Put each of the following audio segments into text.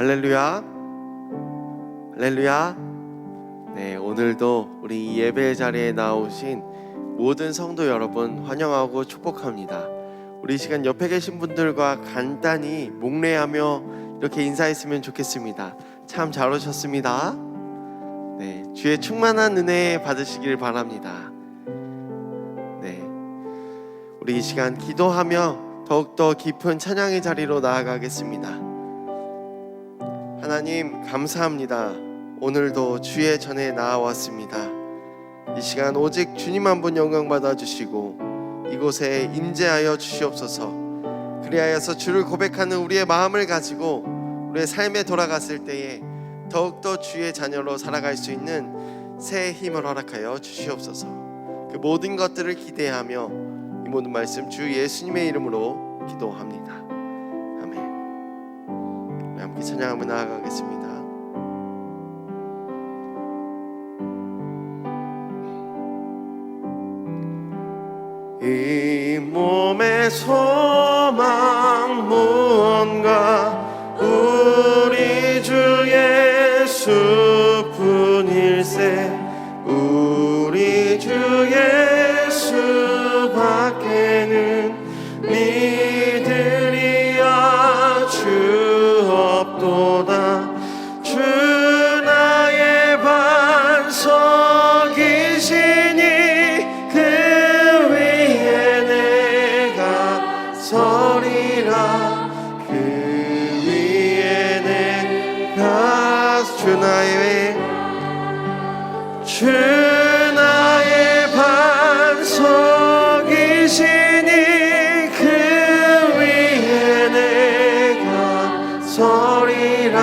할렐루야, 할렐루야. 네, 오늘도 우리 예배 자리에 나오신 모든 성도 여러분 환영하고 축복합니다. 우리 이 시간 옆에 계신 분들과 간단히 목례하며 이렇게 인사했으면 좋겠습니다. 참 잘 오셨습니다. 네, 주의 충만한 은혜 받으시길 바랍니다. 네, 우리 이 시간 기도하며 더욱더 깊은 찬양의 자리로 나아가겠습니다. 하나님 감사합니다. 오늘도 주의 전에 나아왔습니다. 이 시간 오직 주님 한 분 영광 받아주시고 이곳에 임재하여 주시옵소서. 그리하여서 주를 고백하는 우리의 마음을 가지고 우리의 삶에 돌아갔을 때에 더욱더 주의 자녀로 살아갈 수 있는 새 힘을 허락하여 주시옵소서. 그 모든 것들을 기대하며 이 모든 말씀 주 예수님의 이름으로 기도합니다. 아멘. 우리 함께 찬양하며 나아가겠습니다. 이 몸의 소망 무언가 우리 주 예수뿐일세. 우리 주 예수밖에는 믿으리야 주 없도다. 주 나의 반석이시니 그 위에 내가 서리라. 그 위에 내가 주 나의 반석이시니 그 위에 내가 서리라.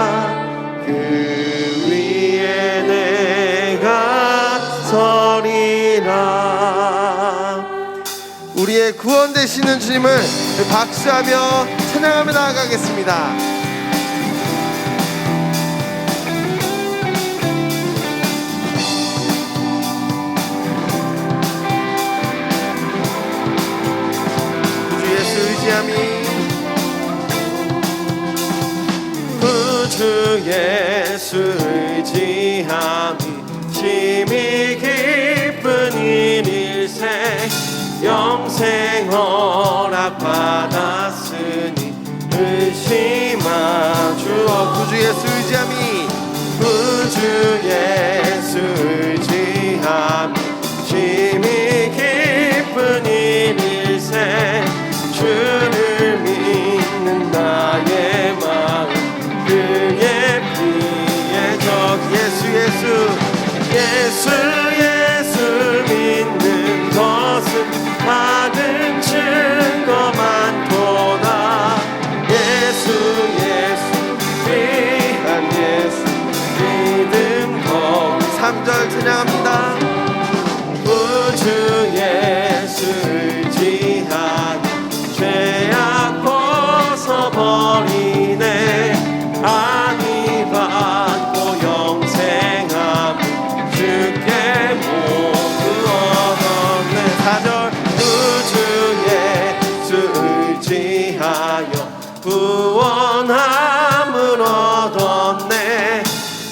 그 위에 내가 서리라. 우리의 구원 되시는 주님을 박수하며 찬양하며 나아가겠습니다. 주 예수 의지함이 심히 기쁜 일일세. 영생 허락받았으니 의심하 주어. 구주 예수 의지함이 구주 예수 의지함이 심히 기쁜 일일세. 주를 믿는 나의 마음 그의 피에 적. 예수 믿는 것은 받은 증거만 보다. 예수 귀한 예수 믿음 거. 3절 찬양합니다. 구주 예수 의지하니 죄악 벗어버리네. 아니 받고 영생함 주께 모두 얻었네. 4절 구주 예수 의지하여 구원함을 얻었네.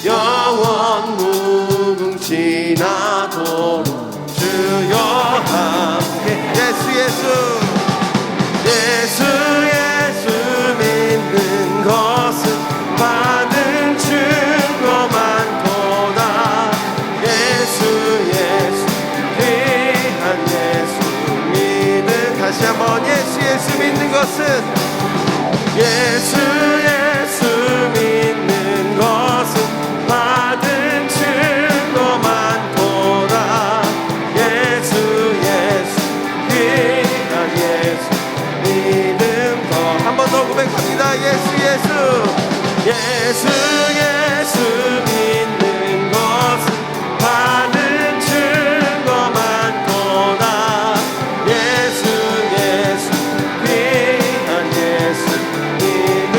영원 무궁지나도록 주여 함께. 예수 믿는 것은 받은 증거만 보다. 예수 귀한 예수 믿는. 다시 한번 예수 믿는 것은 예수 믿는 것은 받은 증거만 보다. 예수 귀한 예수 믿음 더. 한 번 더 고백합니다. 예수 믿는 것은 받은 증거만 보다. 예수 귀한 예수 믿음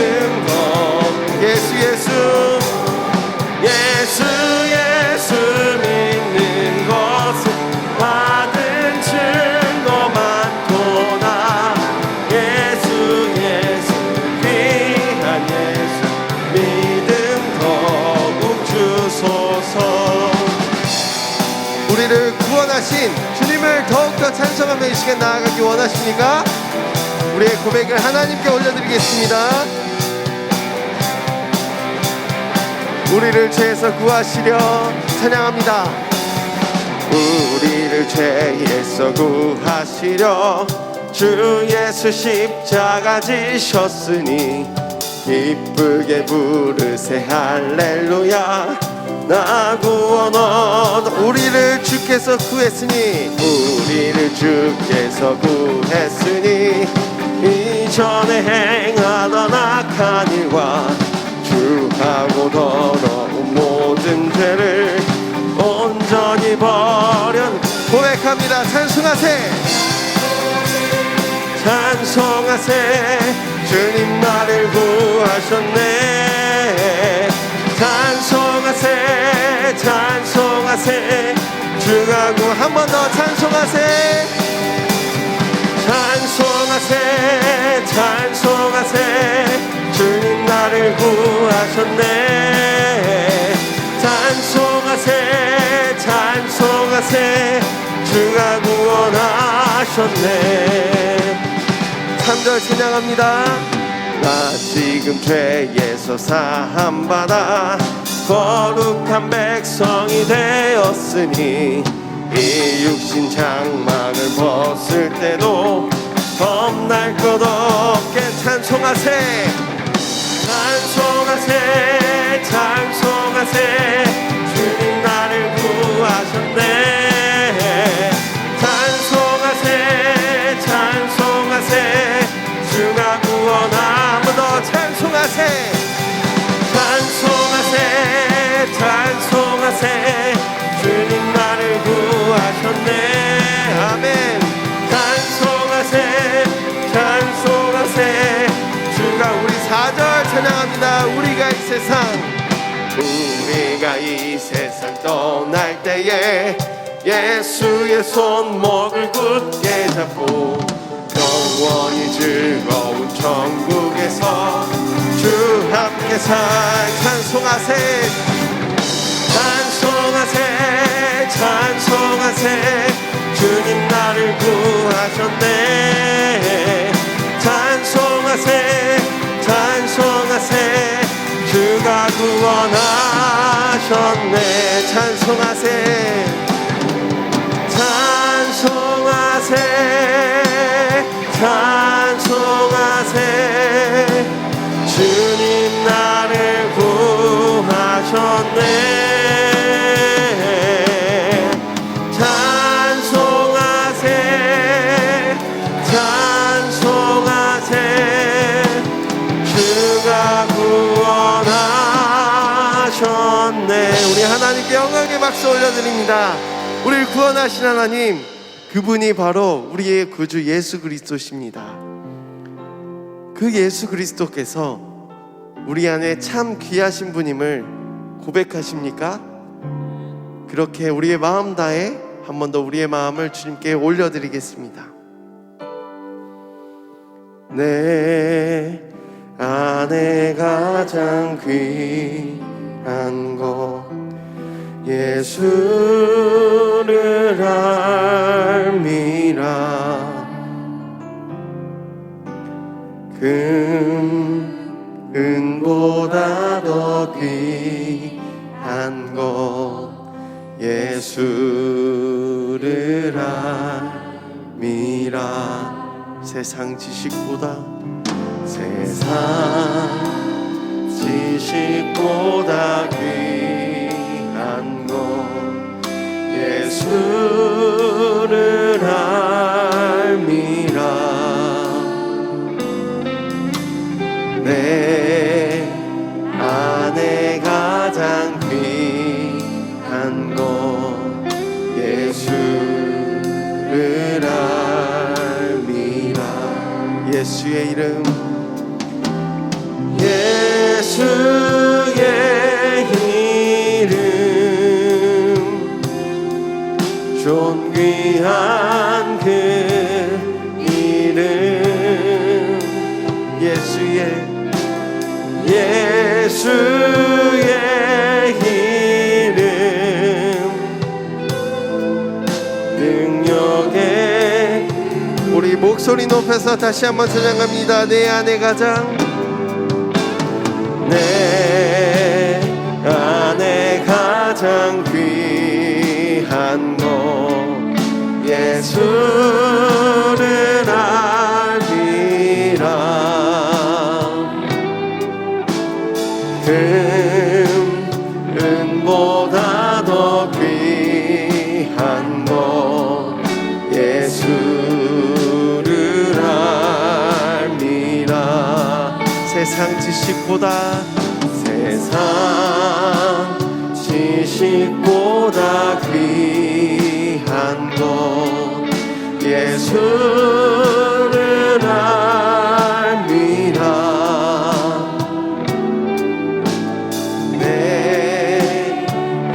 우리를 구원하신 주님을 더욱더 찬송하며 이 시간 나아가기 원하십니까? 우리의 고백을 하나님께 올려드리겠습니다. 우리를 죄에서 구하시려 찬양합니다. 우리를 죄에서 구하시려 주 예수 십자가 지셨으니 기쁘게 부르세 할렐루야. 나 구원 얻어 우리를 주께서 구했으니 우리를 주께서 구했으니 이전에 행하던 악한 일과 주하고 더러운 모든 죄를 온전히 버려 고백합니다. 찬송하세 찬송하세 주님 나를 구하셨네. 찬송하세 찬송하세 주가 구 한 번 더 찬송하세 찬송하세 찬송하세 주님 나를 구하셨네. 찬송하세 찬송하세 주가 구원하셨네. 3절 찬양합니다. 나 지금 죄에서 사함받아 거룩한 백성이 되었으니 이 육신 장막을 벗을 때도 겁날 것 없게 찬송하세 찬송하세 찬송하세 주님 나를 구하셨네. 찬송하세 찬송하세 주가 구원하 한 번 더 찬송하세 찬송하세 찬송하세 주님 나를 구하셨네. 아멘. 찬송하세 찬송하세 주가 우리 4절 찬양합니다. 우리가 이 세상 떠날 때에 예수의 손목을 굳게 잡고 영원히 즐거운 천국에서 주 함께 살 찬송하세 찬송하세 찬송하세 주님 나를 구하셨네. 찬송하세 찬송하세 주가 구원하셨네. 찬송하세 찬송하세 찬송하세 주님 나를 구하셨네. 찬송하세 찬송하세 주가 구원하셨네. 우리 하나님께 영광의 박수 올려드립니다. 우리를 구원하신 하나님, 그분이 바로 우리의 구주 예수 그리스도십니다. 그 예수 그리스도께서 우리 안에 참 귀하신 분임을 고백하십니까? 그렇게 우리의 마음 다해 한 번 더 우리의 마음을 주님께 올려드리겠습니다. 내 안에 가장 귀한 것 예수를 알미라. 금보다 더 귀한 것 예수를 알미라. 세상 지식보다 귀한 것 예수를 알미라. 내 안에 가장 귀한 것 예수를 알미라. 예수의 이름 예수의 이름 존귀한 그 이름 예수의 이름 목소리 높여서 다시 한번 찬양합니다. 내 안에 가장, 내 안에 가장 귀한 것 예수를 알리라. 은보다 더 귀한 것 예수를 알미라. 세상 지식보다 귀한 것 예수를 알미라. 내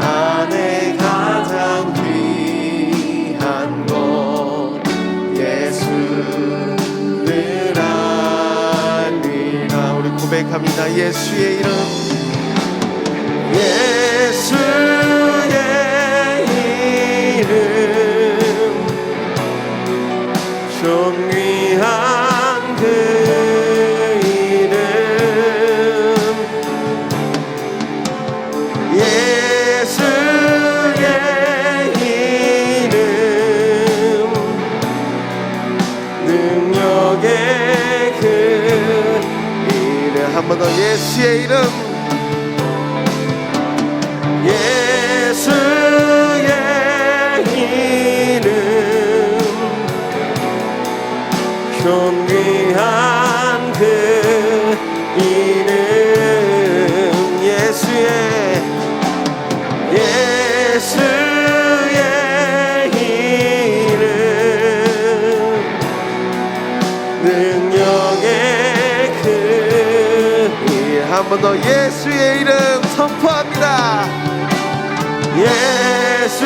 안에 가장 귀한 것 예수를 알미라. 우리 고백합니다. 예수의 이름, 예수의 이름, 존귀한 그 이름, 예수의 이름, 능력의 그 이름. 한 번 더. 예수의 이름, 예수의 이름, 존귀한 그 이름, 예수의 이름, 능력의 그 이름. 한 번 더. 예수의 이름 선포합니다. 예수의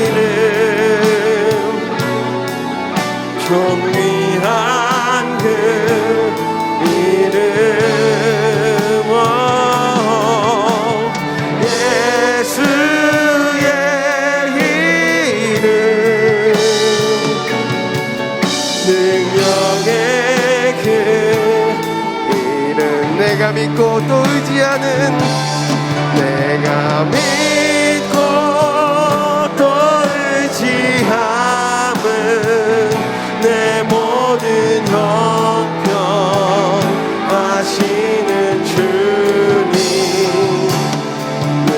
이름, 존귀한 그 이름, 예수의 이름, 능력의 그 이름. 내가 믿고 또 의지하는, 내가 믿고 또 의지함은 내 모든 형편 아시는 주님, 늘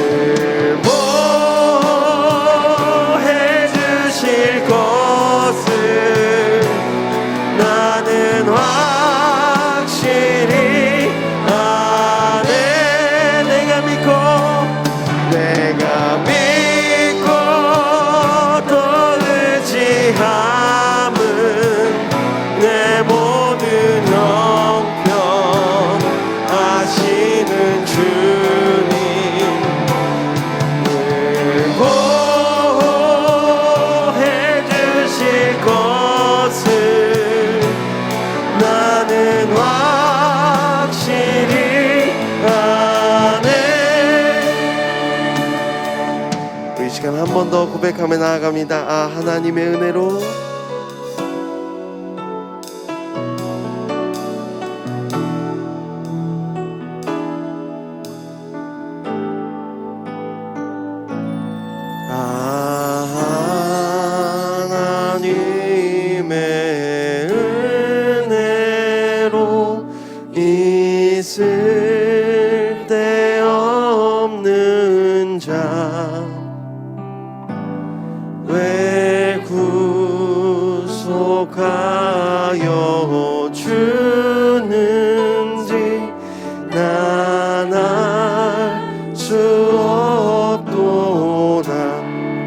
보호해 주실 것을 나는 확실히 아네. 내가 믿고 또 의지함은 내 모든 형편 아시는 주님, 늘 보호해 주실 것을 나는 확실히 아네. 이 시간 한 번 더 고백하며 나아갑니다. 아, 하나님의 은혜로 하나님의 은혜로 있을 데 없는 자 왜 구속하여 주는지 난 알 수 없도다.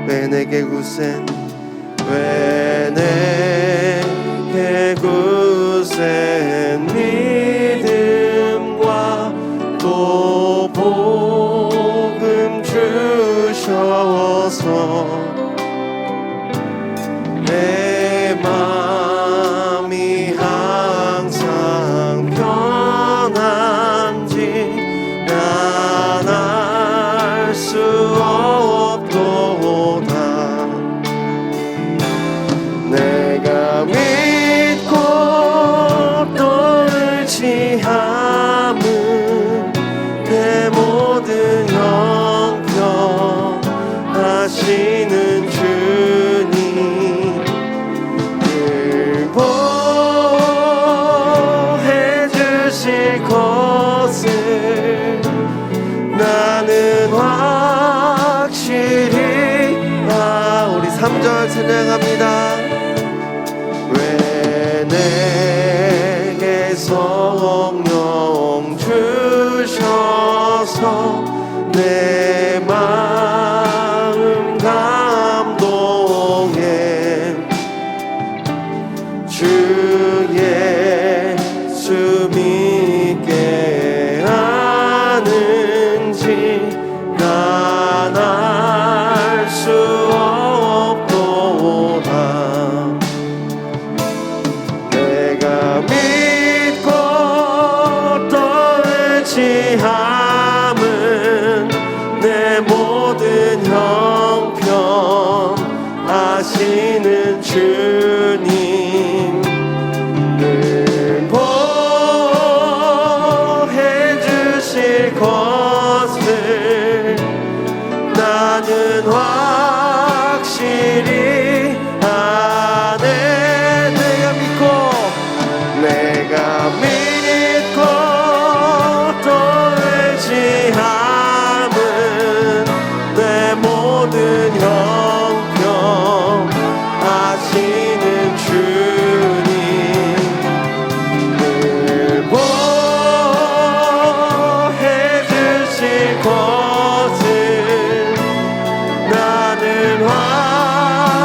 왜 내게 굳센, 왜 내게 굳센 믿음과 또 복음 주셔서 내 맘이 항상 편한지 난 알 수 없도다. 3절 찬양합니다. 왜 내게 성령 주셔서 내 마음 감동해 주 예수 믿게 하는지 난 알 수 없도다. 내가 믿고 또 의지함은 내 모든 형편 아시는 주님 늘 보호해 주실 것을 나는 확실히 아네. 내가 믿고 또 의지함은 내 모든 형편 아시는 주님 늘 보호해 주실 것을 나는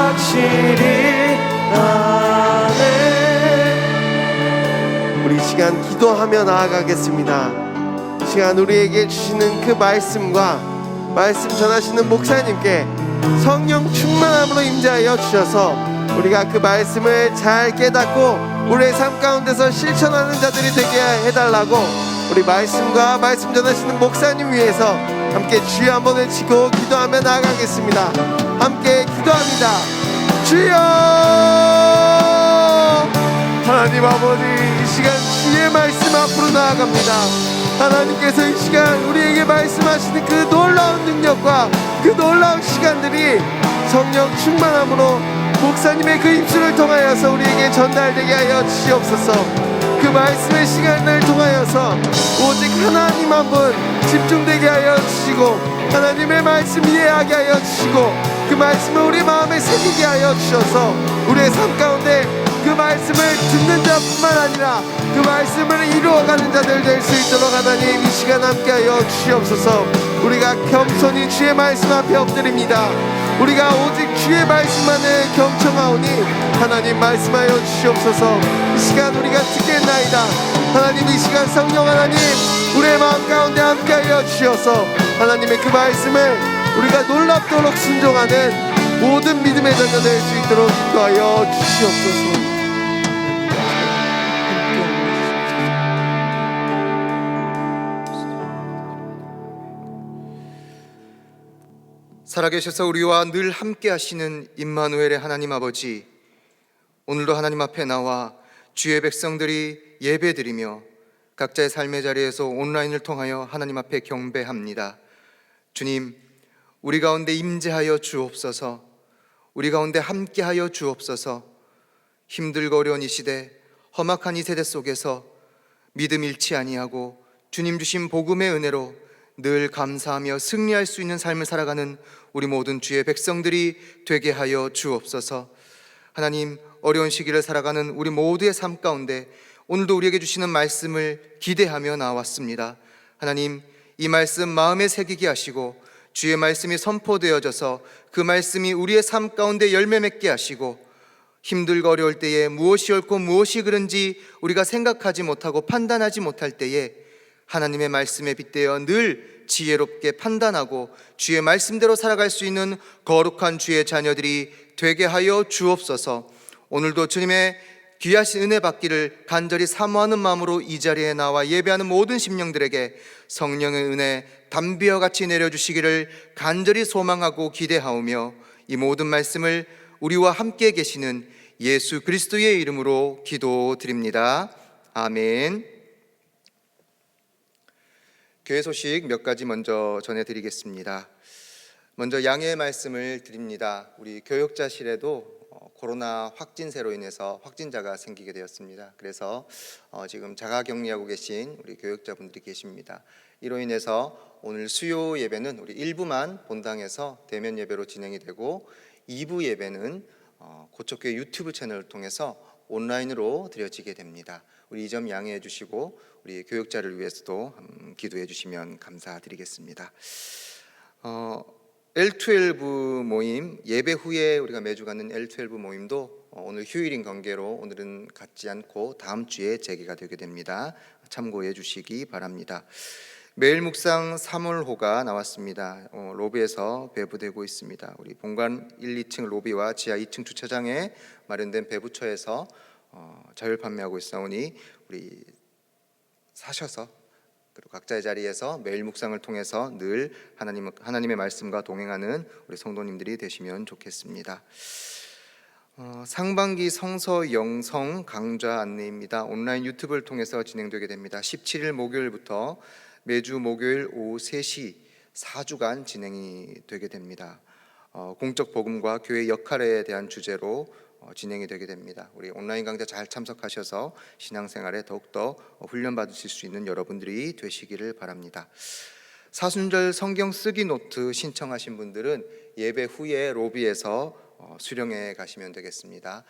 확실히 아네. 우리 시간 기도하며 나아가겠습니다. 이 시간 우리에게 주시는 그 말씀과 말씀 전하시는 목사님께 성령 충만함으로 임재하여 주셔서 우리가 그 말씀을 잘 깨닫고 우리의 삶 가운데서 실천하는 자들이 되게 해달라고 우리 말씀과 말씀 전하시는 목사님 위해서 함께 주여 한번 외치고 기도하며 나아가겠습니다. 함께 기도합니다. 주여! 하나님 아버지, 이 시간 주의 말씀 앞으로 나아갑니다. 하나님께서 이 시간 우리에게 말씀하시는 그 놀라운 능력과 그 놀라운 시간들이 성령 충만함으로 목사님의 그 입술을 통하여서 우리에게 전달되게 하여 주시옵소서. 그 말씀의 시간을 통하여서 오직 하나님 한 분 집중되게 하여 주시고 하나님의 말씀 이해하게 하여 주시고 그 말씀을 우리 마음에 새기게 하여 주셔서 우리의 삶 가운데 그 말씀을 듣는 자뿐만 아니라 그 말씀을 이루어가는 자들 될 수 있도록 하나님 이 시간 함께하여 주시옵소서. 우리가 겸손히 주의 말씀 앞에 엎드립니다. 우리가 오직 주의 말씀만을 경청하오니 하나님 말씀하여 주시옵소서. 이 시간 우리가 듣겠나이다. 하나님 이 시간 성령 하나님 우리의 마음 가운데 함께하여 주셔서 하나님의 그 말씀을 우리가 놀랍도록 순종하는 모든 믿음의 자녀 될 수 있도록 인도하여 주시옵소서. 살아계셔서 우리와 늘 함께 하시는 임마누엘의 하나님 아버지, 오늘도 하나님 앞에 나와 주의 백성들이 예배드리며 각자의 삶의 자리에서 온라인을 통하여 하나님 앞에 경배합니다. 주님, 우리 가운데 임재하여 주옵소서. 우리 가운데 함께하여 주옵소서. 힘들고 어려운 이 시대, 험악한 이 세대 속에서 믿음 잃지 아니하고 주님 주신 복음의 은혜로 늘 감사하며 승리할 수 있는 삶을 살아가는 우리 모든 주의 백성들이 되게 하여 주옵소서. 하나님, 어려운 시기를 살아가는 우리 모두의 삶 가운데 오늘도 우리에게 주시는 말씀을 기대하며 나왔습니다. 하나님, 이 말씀 마음에 새기게 하시고 주의 말씀이 선포되어져서 그 말씀이 우리의 삶 가운데 열매 맺게 하시고 힘들고 어려울 때에 무엇이 옳고 무엇이 그른지 우리가 생각하지 못하고 판단하지 못할 때에 하나님의 말씀에 빗대어 늘 지혜롭게 판단하고 주의 말씀대로 살아갈 수 있는 거룩한 주의 자녀들이 되게 하여 주옵소서. 오늘도 주님의 귀하신 은혜 받기를 간절히 사모하는 마음으로 이 자리에 나와 예배하는 모든 심령들에게 성령의 은혜 담비와 같이 내려주시기를 간절히 소망하고 기대하오며 이 모든 말씀을 우리와 함께 계시는 예수 그리스도의 이름으로 기도드립니다. 아멘. 교회 소식 몇 가지 먼저 전해드리겠습니다. 먼저 양해의 말씀을 드립니다. 우리 교역자실에도 코로나 확진세로 인해서 확진자가 생기게 되었습니다. 그래서 지금 자가격리하고 계신 우리 교역자분들이 계십니다. 이로 인해서 오늘 수요 예배는 우리 일부만 본당에서 대면 예배로 진행이 되고 2부 예배는 고척교회 유튜브 채널을 통해서 온라인으로 드려지게 됩니다. 우리 이 점 양해해 주시고 우리 교역자를 위해서도 기도해 주시면 감사드리겠습니다. L12 모임, 예배 후에 우리가 매주 갖는 L12 모임도 오늘 휴일인 관계로 오늘은 갖지 않고 다음 주에 재개가 되게 됩니다. 참고해 주시기 바랍니다. 매일 묵상 3월호가 나왔습니다. 로비에서 배부되고 있습니다. 우리 본관 1, 2층 로비와 지하 2층 주차장에 마련된 배부처에서 자율 판매하고 있사오니 우리 사셔서 그리고 각자의 자리에서 매일 묵상을 통해서 늘 하나님의 말씀과 동행하는 우리 성도님들이 되시면 좋겠습니다. 상반기 성서 영성 강좌 안내입니다. 온라인 유튜브를 통해서 진행되게 됩니다. 17일 목요일부터 매주 목요일 오후 3시 4주간 진행이 되게 됩니다. 공적 복음과 교회 역할에 대한 주제로 진행이 되게 됩니다. 우리 온라인 강좌 잘 참석하셔서 신앙생활에 더욱더 훈련 받으실 수 있는 여러분들이 되시기를 바랍니다. 사순절 성경 쓰기 노트 신청하신 분들은 예배 후에 로비에서 수령해 가시면 되겠습니다.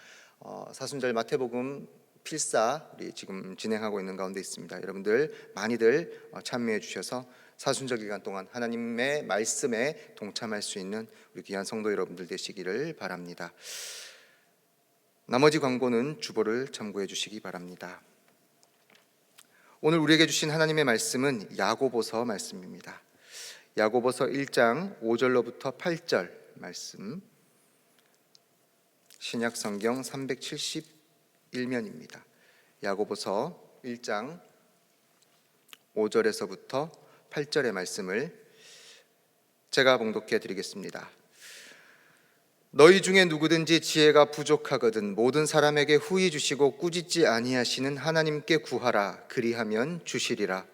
사순절 마태복음 필사 우리 지금 진행하고 있는 가운데 있습니다. 여러분들 많이들 참여해 주셔서 사순절 기간 동안 하나님의 말씀에 동참할 수 있는 우리 귀한 성도 여러분들 되시기를 바랍니다. 나머지 광고는 주보를 참고해 주시기 바랍니다. 오늘 우리에게 주신 하나님의 말씀은 야고보서 말씀입니다. 야고보서 1장 5절로부터 8절 말씀, 신약 성경 371면입니다. 야고보서 1장 5절에서부터 8절의 말씀을 제가 봉독해 드리겠습니다. 너희 중에 누구든지 지혜가 부족하거든 모든 사람에게 후히 주시고 꾸짖지 아니하시는 하나님께 구하라. 그리하면 주시리라.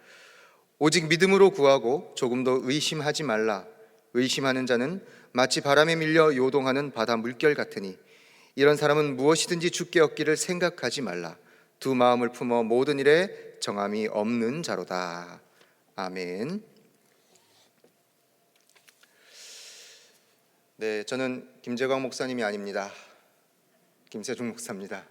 오직 믿음으로 구하고 조금도 의심하지 말라. 의심하는 자는 마치 바람에 밀려 요동하는 바다 물결 같으니 이런 사람은 무엇이든지 주께 얻기를 생각하지 말라. 두 마음을 품어 모든 일에 정함이 없는 자로다. 아멘. 네, 저는 김재광 목사님이 아닙니다. 김세중 목사입니다.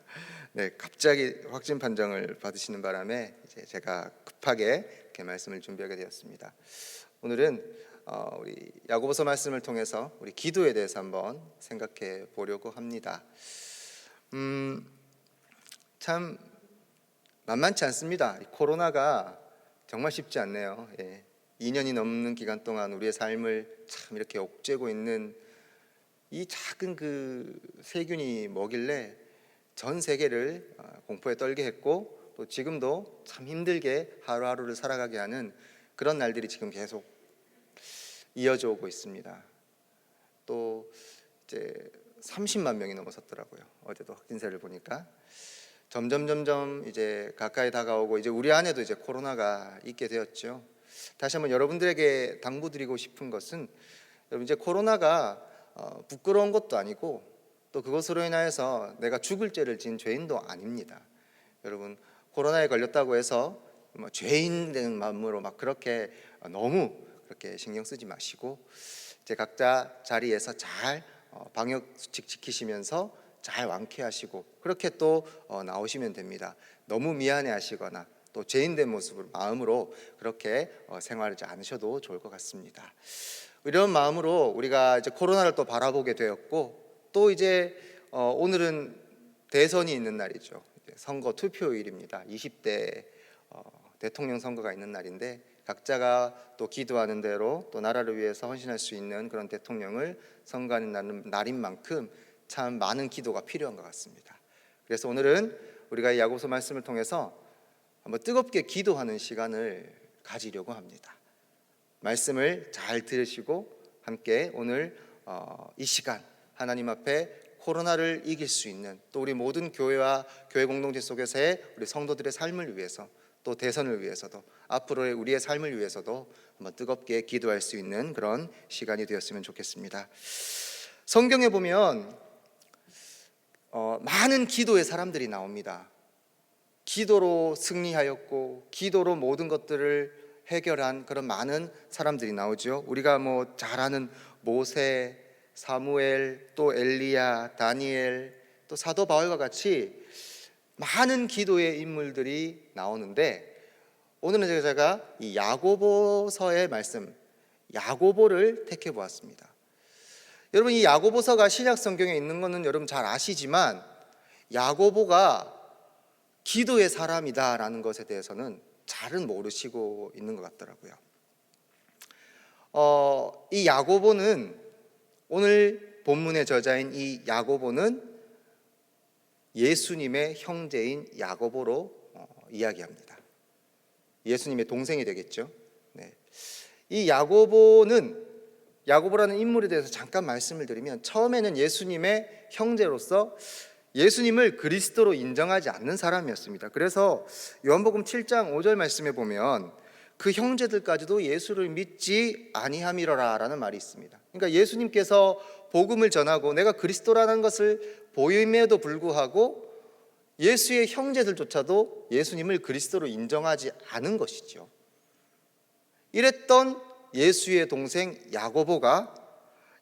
네, 갑자기 확진 판정을 받으시는 바람에 이제 제가 급하게 이렇게 말씀을 준비하게 되었습니다. 오늘은 우리 야고보서 말씀을 통해서 우리 기도에 대해서 한번 생각해 보려고 합니다. 참 만만치 않습니다. 코로나가 정말 쉽지 않네요. 2년이 넘는 기간 동안 우리의 삶을 참 이렇게 옥죄고 있는 이 작은 그 세균이 뭐길래 전 세계를 공포에 떨게 했고 또 지금도 참 힘들게 하루하루를 살아가게 하는 그런 날들이 지금 계속 이어져 오고 있습니다. 또 이제 30만 명이 넘어섰더라고요. 어제도 확진세를 보니까 점점 이제 가까이 다가오고 이제 우리 안에도 이제 코로나가 있게 되었죠. 다시 한번 여러분들에게 당부드리고 싶은 것은 여러분 이제 코로나가 부끄러운 것도 아니고 또 그것으로 인하여서 내가 죽을 죄를 지은 죄인도 아닙니다. 여러분 코로나에 걸렸다고 해서 뭐 죄인 된 마음으로 막 그렇게 너무 그렇게 신경 쓰지 마시고 이제 각자 자리에서 잘 방역 수칙 지키시면서 잘 완쾌하시고 그렇게 또 나오시면 됩니다. 너무 미안해하시거나 또 죄인된 모습을 마음으로 그렇게 생활하지 않으셔도 좋을 것 같습니다. 이런 마음으로 우리가 이제 코로나를 또 바라보게 되었고 또 이제 오늘은 대선이 있는 날이죠. 선거 투표일입니다. 20대 대통령 선거가 있는 날인데 각자가 또 기도하는 대로 또 나라를 위해서 헌신할 수 있는 그런 대통령을 선거하는 날인 만큼 참 많은 기도가 필요한 것 같습니다. 그래서 오늘은 우리가 이 야고보서 말씀을 통해서 한번 뜨겁게 기도하는 시간을 가지려고 합니다. 말씀을 잘 들으시고 함께 오늘 이 시간 하나님 앞에 코로나를 이길 수 있는 또 우리 모든 교회와 교회 공동체 속에서의 우리 성도들의 삶을 위해서 또 대선을 위해서도 앞으로의 우리의 삶을 위해서도 한번 뜨겁게 기도할 수 있는 그런 시간이 되었으면 좋겠습니다. 성경에 보면 많은 기도의 사람들이 나옵니다. 기도로 승리하였고 기도로 모든 것들을 해결한 그런 많은 사람들이 나오죠. 우리가 뭐 잘 아는 모세, 사무엘, 또 엘리야, 다니엘, 또 사도 바울과 같이 많은 기도의 인물들이 나오는데, 오늘은 제가 이 야고보서의 말씀, 야고보를 택해 보았습니다. 여러분, 이 야고보서가 신약 성경에 있는 것은 여러분 잘 아시지만 야고보가 기도의 사람이다라는 것에 대해서는 잘은 모르시고 있는 것 같더라고요. 이 야고보는, 오늘 본문의 저자인 이 야고보는 예수님의 형제인 야고보로 이야기합니다. 예수님의 동생이 되겠죠. 네. 이 야고보라는 인물에 대해서 잠깐 말씀을 드리면, 처음에는 예수님의 형제로서 예수님을 그리스도로 인정하지 않는 사람이었습니다. 그래서 요한복음 7장 5절 말씀에 보면 그 형제들까지도 예수를 믿지 아니함이로라 라는 말이 있습니다. 그러니까 예수님께서 복음을 전하고 내가 그리스도라는 것을 보임에도 불구하고 예수의 형제들조차도 예수님을 그리스도로 인정하지 않은 것이죠. 이랬던 예수의 동생 야고보가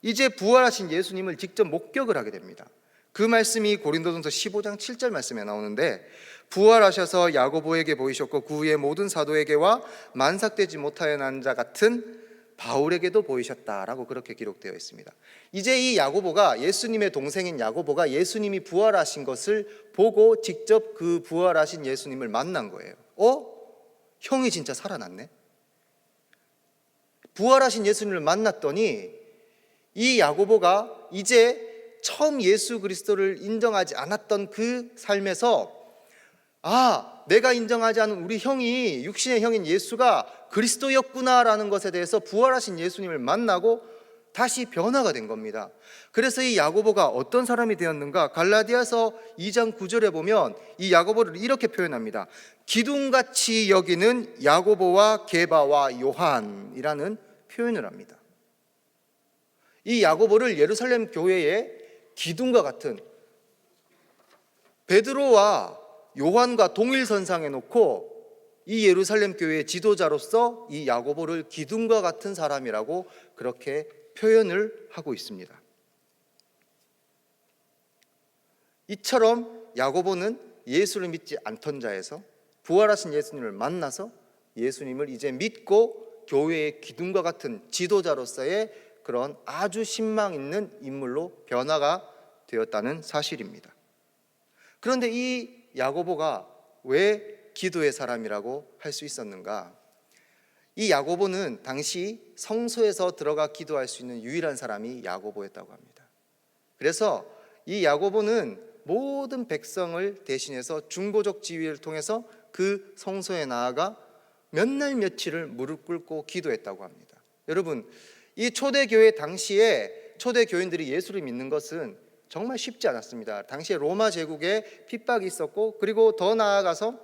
이제 부활하신 예수님을 직접 목격을 하게 됩니다. 그 말씀이 고린도전서 15장 7절 말씀에 나오는데, 부활하셔서 야고보에게 보이셨고 그 후에 모든 사도에게와 만삭되지 못하여 난 자 같은 바울에게도 보이셨다라고 그렇게 기록되어 있습니다. 이제 이 야고보가, 예수님의 동생인 야고보가 예수님이 부활하신 것을 보고 직접 그 부활하신 예수님을 만난 거예요. 형이 진짜 살아났네? 부활하신 예수님을 만났더니 이 야고보가 이제 처음 예수 그리스도를 인정하지 않았던 그 삶에서, 내가 인정하지 않은 우리 형이, 육신의 형인 예수가 그리스도였구나라는 것에 대해서 부활하신 예수님을 만나고 다시 변화가 된 겁니다. 그래서 이 야고보가 어떤 사람이 되었는가? 갈라디아서 2장 9절에 보면 이 야고보를 이렇게 표현합니다. 기둥같이 여기는 야고보와 게바와 요한이라는 표현을 합니다. 이 야고보를 예루살렘 교회의 기둥과 같은, 베드로와 요한과 동일선상에 놓고 이 예루살렘 교회의 지도자로서 이 야고보를 기둥과 같은 사람이라고 그렇게 표현을 하고 있습니다. 이처럼 야고보는 예수를 믿지 않던 자에서 부활하신 예수님을 만나서 예수님을 이제 믿고 교회의 기둥과 같은 지도자로서의 그런 아주 신망 있는 인물로 변화가 되었다는 사실입니다. 그런데 이 야고보가 왜 기도의 사람이라고 할 수 있었는가? 이 야고보는 당시 성소에서 들어가 기도할 수 있는 유일한 사람이 야고보였다고 합니다. 그래서 이 야고보는 모든 백성을 대신해서 중보적 지위를 통해서 그 성소에 나아가 몇 날 며칠을 무릎 꿇고 기도했다고 합니다. 여러분, 이 초대교회 당시에 초대교인들이 예수를 믿는 것은 정말 쉽지 않았습니다. 당시에 로마 제국에 핍박이 있었고, 그리고 더 나아가서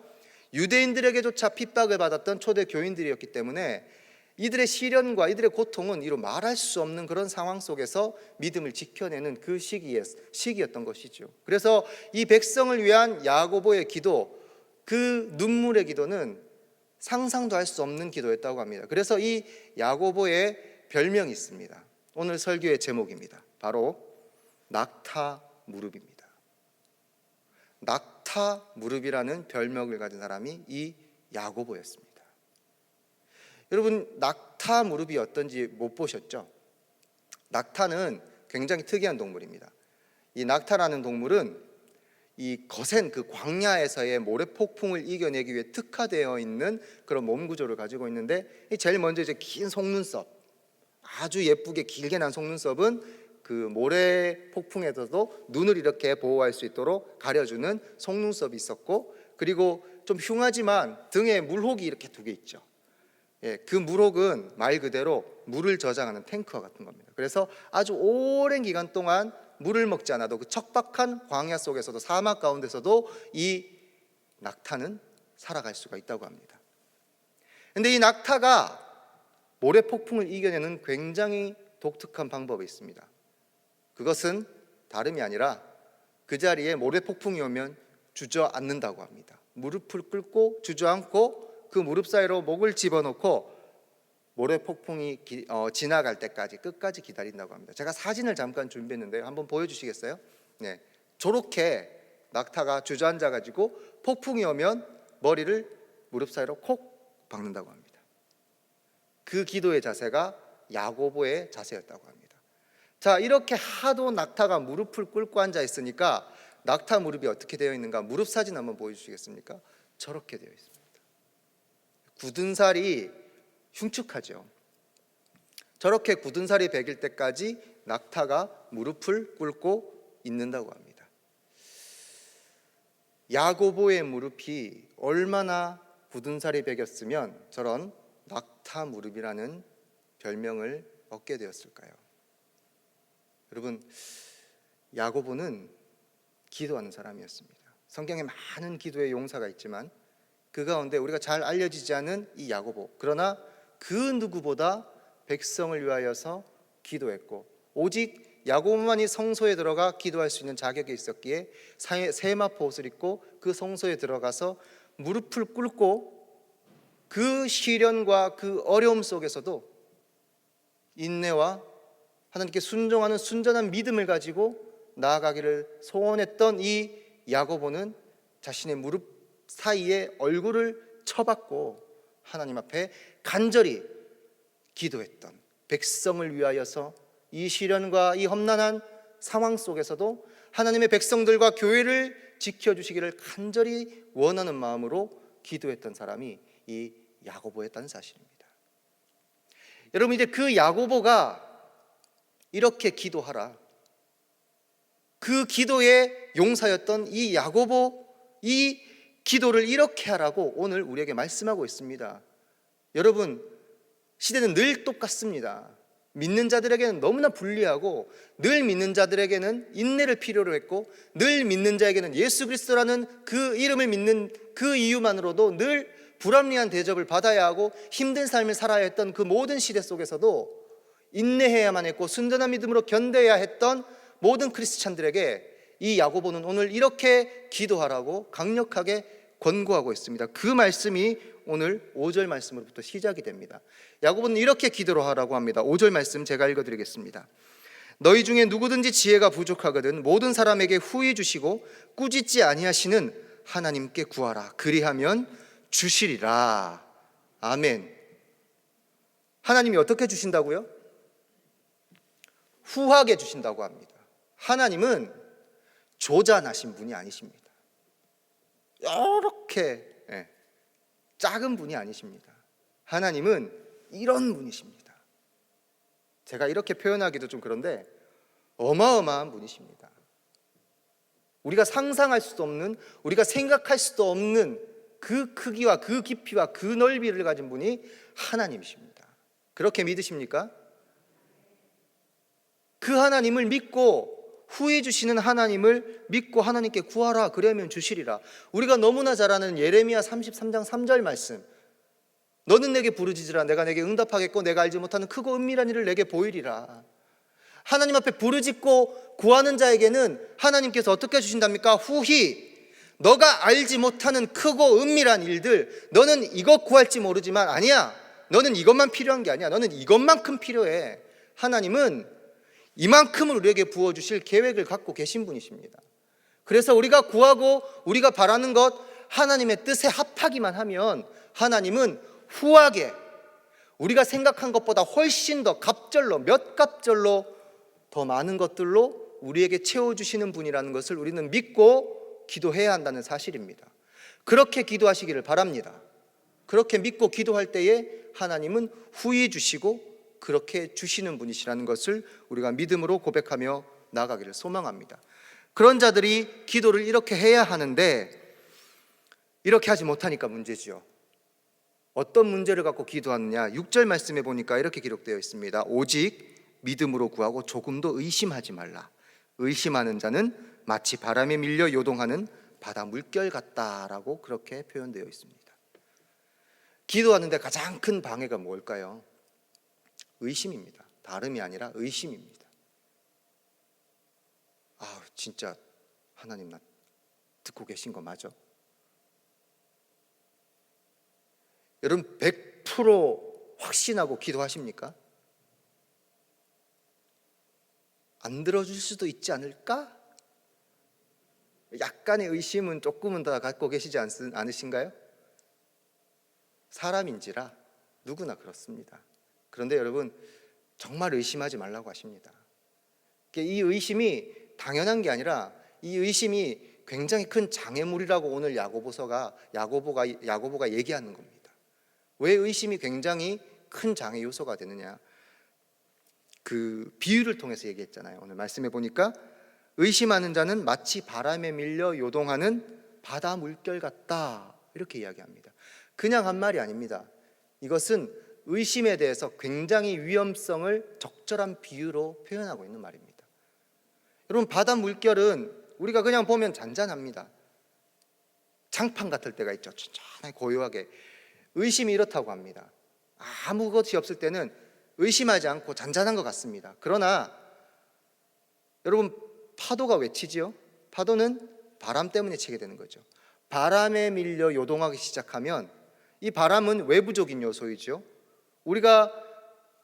유대인들에게조차 핍박을 받았던 초대교인들이었기 때문에 이들의 시련과 이들의 고통은 이루 말할 수 없는 그런 상황 속에서 믿음을 지켜내는 그 시기였던 것이죠. 그래서 이 백성을 위한 야고보의 기도, 그 눈물의 기도는 상상도 할 수 없는 기도였다고 합니다. 그래서 이 야고보의 별명이 있습니다. 오늘 설교의 제목입니다. 바로 낙타 무릎입니다. 낙타 무릎이라는 별명을 가진 사람이 이 야고보였습니다. 여러분, 낙타 무릎이 어떤지 못 보셨죠? 낙타는 굉장히 특이한 동물입니다. 이 낙타라는 동물은 이 거센 그 광야에서의 모래폭풍을 이겨내기 위해 특화되어 있는 그런 몸 구조를 가지고 있는데, 제일 먼저 이제 긴 속눈썹, 아주 예쁘게 길게 난 속눈썹은 그 모래폭풍에서도 눈을 이렇게 보호할 수 있도록 가려주는 속눈썹이 있었고, 그리고 좀 흉하지만 등에 물혹이 이렇게 두 개 있죠. 그 물혹은 말 그대로 물을 저장하는 탱크와 같은 겁니다. 그래서 아주 오랜 기간 동안 물을 먹지 않아도 그 척박한 광야 속에서도, 사막 가운데서도 이 낙타는 살아갈 수가 있다고 합니다. 그런데 이 낙타가 모래폭풍을 이겨내는 굉장히 독특한 방법이 있습니다. 그것은 다름이 아니라 그 자리에 모래폭풍이 오면 주저앉는다고 합니다. 무릎을 꿇고 주저앉고 그 무릎 사이로 목을 집어넣고 모래 폭풍이 지나갈 때까지 끝까지 기다린다고 합니다. 제가 사진을 잠깐 준비했는데요. 한번 보여주시겠어요? 네, 저렇게 낙타가 주저앉아 가지고 폭풍이 오면 머리를 무릎 사이로 콕 박는다고 합니다. 그 기도의 자세가 야고보의 자세였다고 합니다. 자, 이렇게 하도 낙타가 무릎을 꿇고 앉아 있으니까 낙타 무릎이 어떻게 되어 있는가? 무릎 사진 한번 보여주시겠습니까? 저렇게 되어 있습니다. 굳은 살이 흉측하죠. 저렇게 굳은 살이 배길 때까지 낙타가 무릎을 꿇고 있는다고 합니다. 야고보의 무릎이 얼마나 굳은 살이 배겼으면 저런 낙타 무릎이라는 별명을 얻게 되었을까요? 여러분, 야고보는 기도하는 사람이었습니다. 성경에 많은 기도의 용사가 있지만 그 가운데 우리가 잘 알려지지 않은 이 야고보, 그러나 그 누구보다 백성을 위하여서 기도했고 오직 야고보만이 성소에 들어가 기도할 수 있는 자격이 있었기에 세마포 옷을 입고 그 성소에 들어가서 무릎을 꿇고 그 시련과 그 어려움 속에서도 인내와 하나님께 순종하는 순전한 믿음을 가지고 나아가기를 소원했던 이 야고보는 자신의 무릎 사이에 얼굴을 쳐박고 하나님 앞에 간절히 기도했던, 백성을 위하여서 이 시련과 이 험난한 상황 속에서도 하나님의 백성들과 교회를 지켜주시기를 간절히 원하는 마음으로 기도했던 사람이 이 야고보였다는 사실입니다. 여러분, 이제 그 야고보가 이렇게 기도하라, 그 기도의 용사였던 이 야고보, 이 기도를 이렇게 하라고 오늘 우리에게 말씀하고 있습니다. 여러분, 시대는 늘 똑같습니다. 믿는 자들에게는 너무나 불리하고, 늘 믿는 자들에게는 인내를 필요로 했고, 늘 믿는 자에게는 예수 그리스도라는 그 이름을 믿는 그 이유만으로도 늘 불합리한 대접을 받아야 하고 힘든 삶을 살아야 했던 그 모든 시대 속에서도 인내해야만 했고 순전한 믿음으로 견뎌야 했던 모든 크리스찬들에게 이 야고보는 오늘 이렇게 기도하라고 강력하게 권고하고 있습니다. 그 말씀이 오늘 5절 말씀으로부터 시작이 됩니다. 야고보는 이렇게 기도를 하라고 합니다. 5절 말씀 제가 읽어드리겠습니다. 너희 중에 누구든지 지혜가 부족하거든 모든 사람에게 후히 주시고 꾸짖지 아니하시는 하나님께 구하라. 그리하면 주시리라. 아멘. 하나님이 어떻게 주신다고요? 후하게 주신다고 합니다. 하나님은 조잔하신 분이 아니십니다. 이렇게 작은 분이 아니십니다. 하나님은 이런 분이십니다. 제가 이렇게 표현하기도 좀 그런데 어마어마한 분이십니다. 우리가 상상할 수도 없는, 우리가 생각할 수도 없는 그 크기와 그 깊이와 그 넓이를 가진 분이 하나님이십니다. 그렇게 믿으십니까? 그 하나님을 믿고 후히 주시는 하나님을 믿고 하나님께 구하라. 그러면 주시리라. 우리가 너무나 잘 아는 예레미야 33장 3절 말씀, 너는 내게 부르짖으라. 내가 내게 응답하겠고 내가 알지 못하는 크고 은밀한 일을 내게 보이리라. 하나님 앞에 부르짖고 구하는 자에게는 하나님께서 어떻게 해주신답니까? 후히 너가 알지 못하는 크고 은밀한 일들, 너는 이것 구할지 모르지만 아니야, 너는 이것만 필요한 게 아니야, 너는 이것만큼 필요해. 하나님은 이만큼을 우리에게 부어주실 계획을 갖고 계신 분이십니다. 그래서 우리가 구하고 우리가 바라는 것 하나님의 뜻에 합하기만 하면 하나님은 후하게 우리가 생각한 것보다 훨씬 더 갑절로, 몇 갑절로 더 많은 것들로 우리에게 채워주시는 분이라는 것을 우리는 믿고 기도해야 한다는 사실입니다. 그렇게 기도하시기를 바랍니다. 그렇게 믿고 기도할 때에 하나님은 후히 주시고 그렇게 주시는 분이시라는 것을 우리가 믿음으로 고백하며 나아가기를 소망합니다. 그런 자들이 기도를 이렇게 해야 하는데 이렇게 하지 못하니까 문제지요. 어떤 문제를 갖고 기도하느냐? 6절 말씀에 보니까 이렇게 기록되어 있습니다. 오직 믿음으로 구하고 조금도 의심하지 말라. 의심하는 자는 마치 바람에 밀려 요동하는 바다 물결 같다라고 그렇게 표현되어 있습니다. 기도하는데 가장 큰 방해가 뭘까요? 의심입니다. 다름이 아니라 의심입니다. 아, 진짜 하나님 나 듣고 계신 거 맞아? 여러분 100% 확신하고 기도하십니까? 안 들어줄 수도 있지 않을까? 약간의 의심은 조금은 더 갖고 계시지 않으신가요? 사람인지라 누구나 그렇습니다. 그런데 여러분 정말 의심하지 말라고 하십니다. 이 의심이 당연한 게 아니라 이 의심이 굉장히 큰 장애물이라고 오늘 야고보가 얘기하는 겁니다. 왜 의심이 굉장히 큰 장애 요소가 되느냐? 그 비유를 통해서 얘기했잖아요. 오늘 말씀해 보니까 의심하는 자는 마치 바람에 밀려 요동하는 바다 물결 같다, 이렇게 이야기합니다. 그냥 한 말이 아닙니다. 이것은 의심에 대해서 굉장히 위험성을 적절한 비유로 표현하고 있는 말입니다. 여러분, 바다 물결은 우리가 그냥 보면 잔잔합니다. 장판 같을 때가 있죠. 천천히 고요하게. 의심이 이렇다고 합니다. 아무것이 없을 때는 의심하지 않고 잔잔한 것 같습니다. 그러나 여러분, 파도가 왜 치지요? 파도는 바람 때문에 치게 되는 거죠. 바람에 밀려 요동하기 시작하면 이 바람은 외부적인 요소이죠. 우리가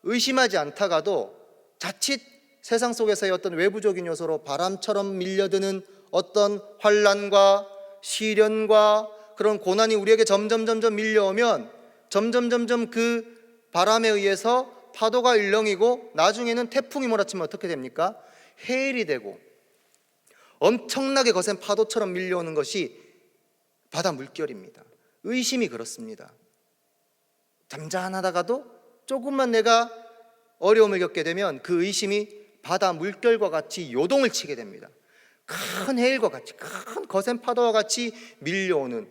의심하지 않다가도 자칫 세상 속에서의 어떤 외부적인 요소로 바람처럼 밀려드는 어떤 환난과 시련과 그런 고난이 우리에게 점점 밀려오면 점점 그 바람에 의해서 파도가 일렁이고 나중에는 태풍이 몰아치면 어떻게 됩니까? 해일이 되고 엄청나게 거센 파도처럼 밀려오는 것이 바다 물결입니다. 의심이 그렇습니다. 잠잠하다가도 조금만 내가 어려움을 겪게 되면 그 의심이 바다 물결과 같이 요동을 치게 됩니다. 큰 해일과 같이, 큰 거센 파도와 같이 밀려오는,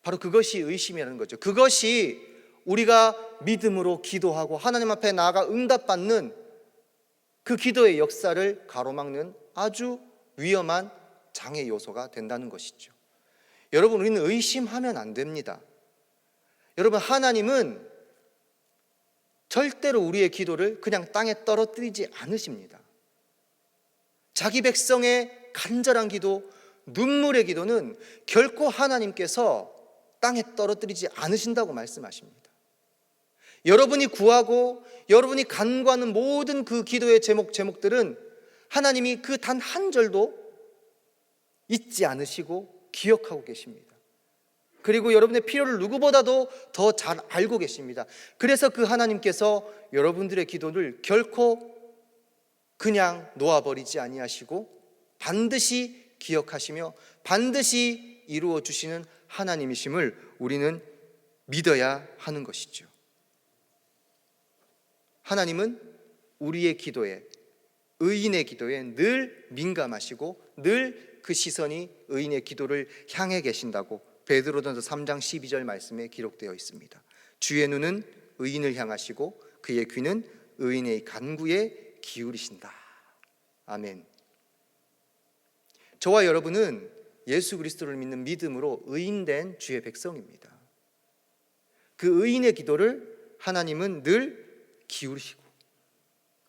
바로 그것이 의심이라는 거죠. 그것이 우리가 믿음으로 기도하고 하나님 앞에 나아가 응답받는 그 기도의 역사를 가로막는 아주 위험한 장애 요소가 된다는 것이죠. 여러분, 우리는 의심하면 안 됩니다. 여러분, 하나님은 절대로 우리의 기도를 그냥 땅에 떨어뜨리지 않으십니다. 자기 백성의 간절한 기도, 눈물의 기도는 결코 하나님께서 땅에 떨어뜨리지 않으신다고 말씀하십니다. 여러분이 구하고 여러분이 간구하는 모든 그 기도의 제목들은 하나님이 그 단 한 절도 잊지 않으시고 기억하고 계십니다. 그리고 여러분의 필요를 누구보다도 더 잘 알고 계십니다. 그래서 그 하나님께서 여러분들의 기도를 결코 그냥 놓아버리지 아니하시고 반드시 기억하시며 반드시 이루어 주시는 하나님이심을 우리는 믿어야 하는 것이죠. 하나님은 우리의 기도에, 의인의 기도에 늘 민감하시고 늘 그 시선이 의인의 기도를 향해 계신다고 베드로전서 3장 12절 말씀에 기록되어 있습니다. 주의 눈은 의인을 향하시고 그의 귀는 의인의 간구에 기울이신다. 아멘. 저와 여러분은 예수 그리스도를 믿는 믿음으로 의인된 주의 백성입니다. 그 의인의 기도를 하나님은 늘 기울이시고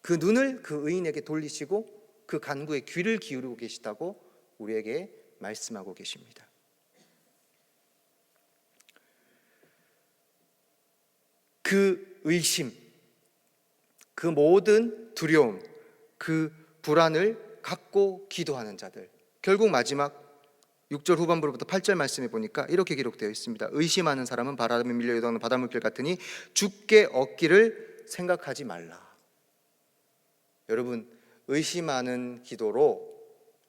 그 눈을 그 의인에게 돌리시고 그 간구에 귀를 기울이고 계시다고 우리에게 말씀하고 계십니다. 그 의심, 그 모든 두려움, 그 불안을 갖고 기도하는 자들, 결국 마지막 6절 후반부로부터 8절 말씀에 보니까 이렇게 기록되어 있습니다. 의심하는 사람은 바람에 밀려 요동하는 바닷물결 같으니 주께 얻기를 생각하지 말라. 여러분, 의심하는 기도로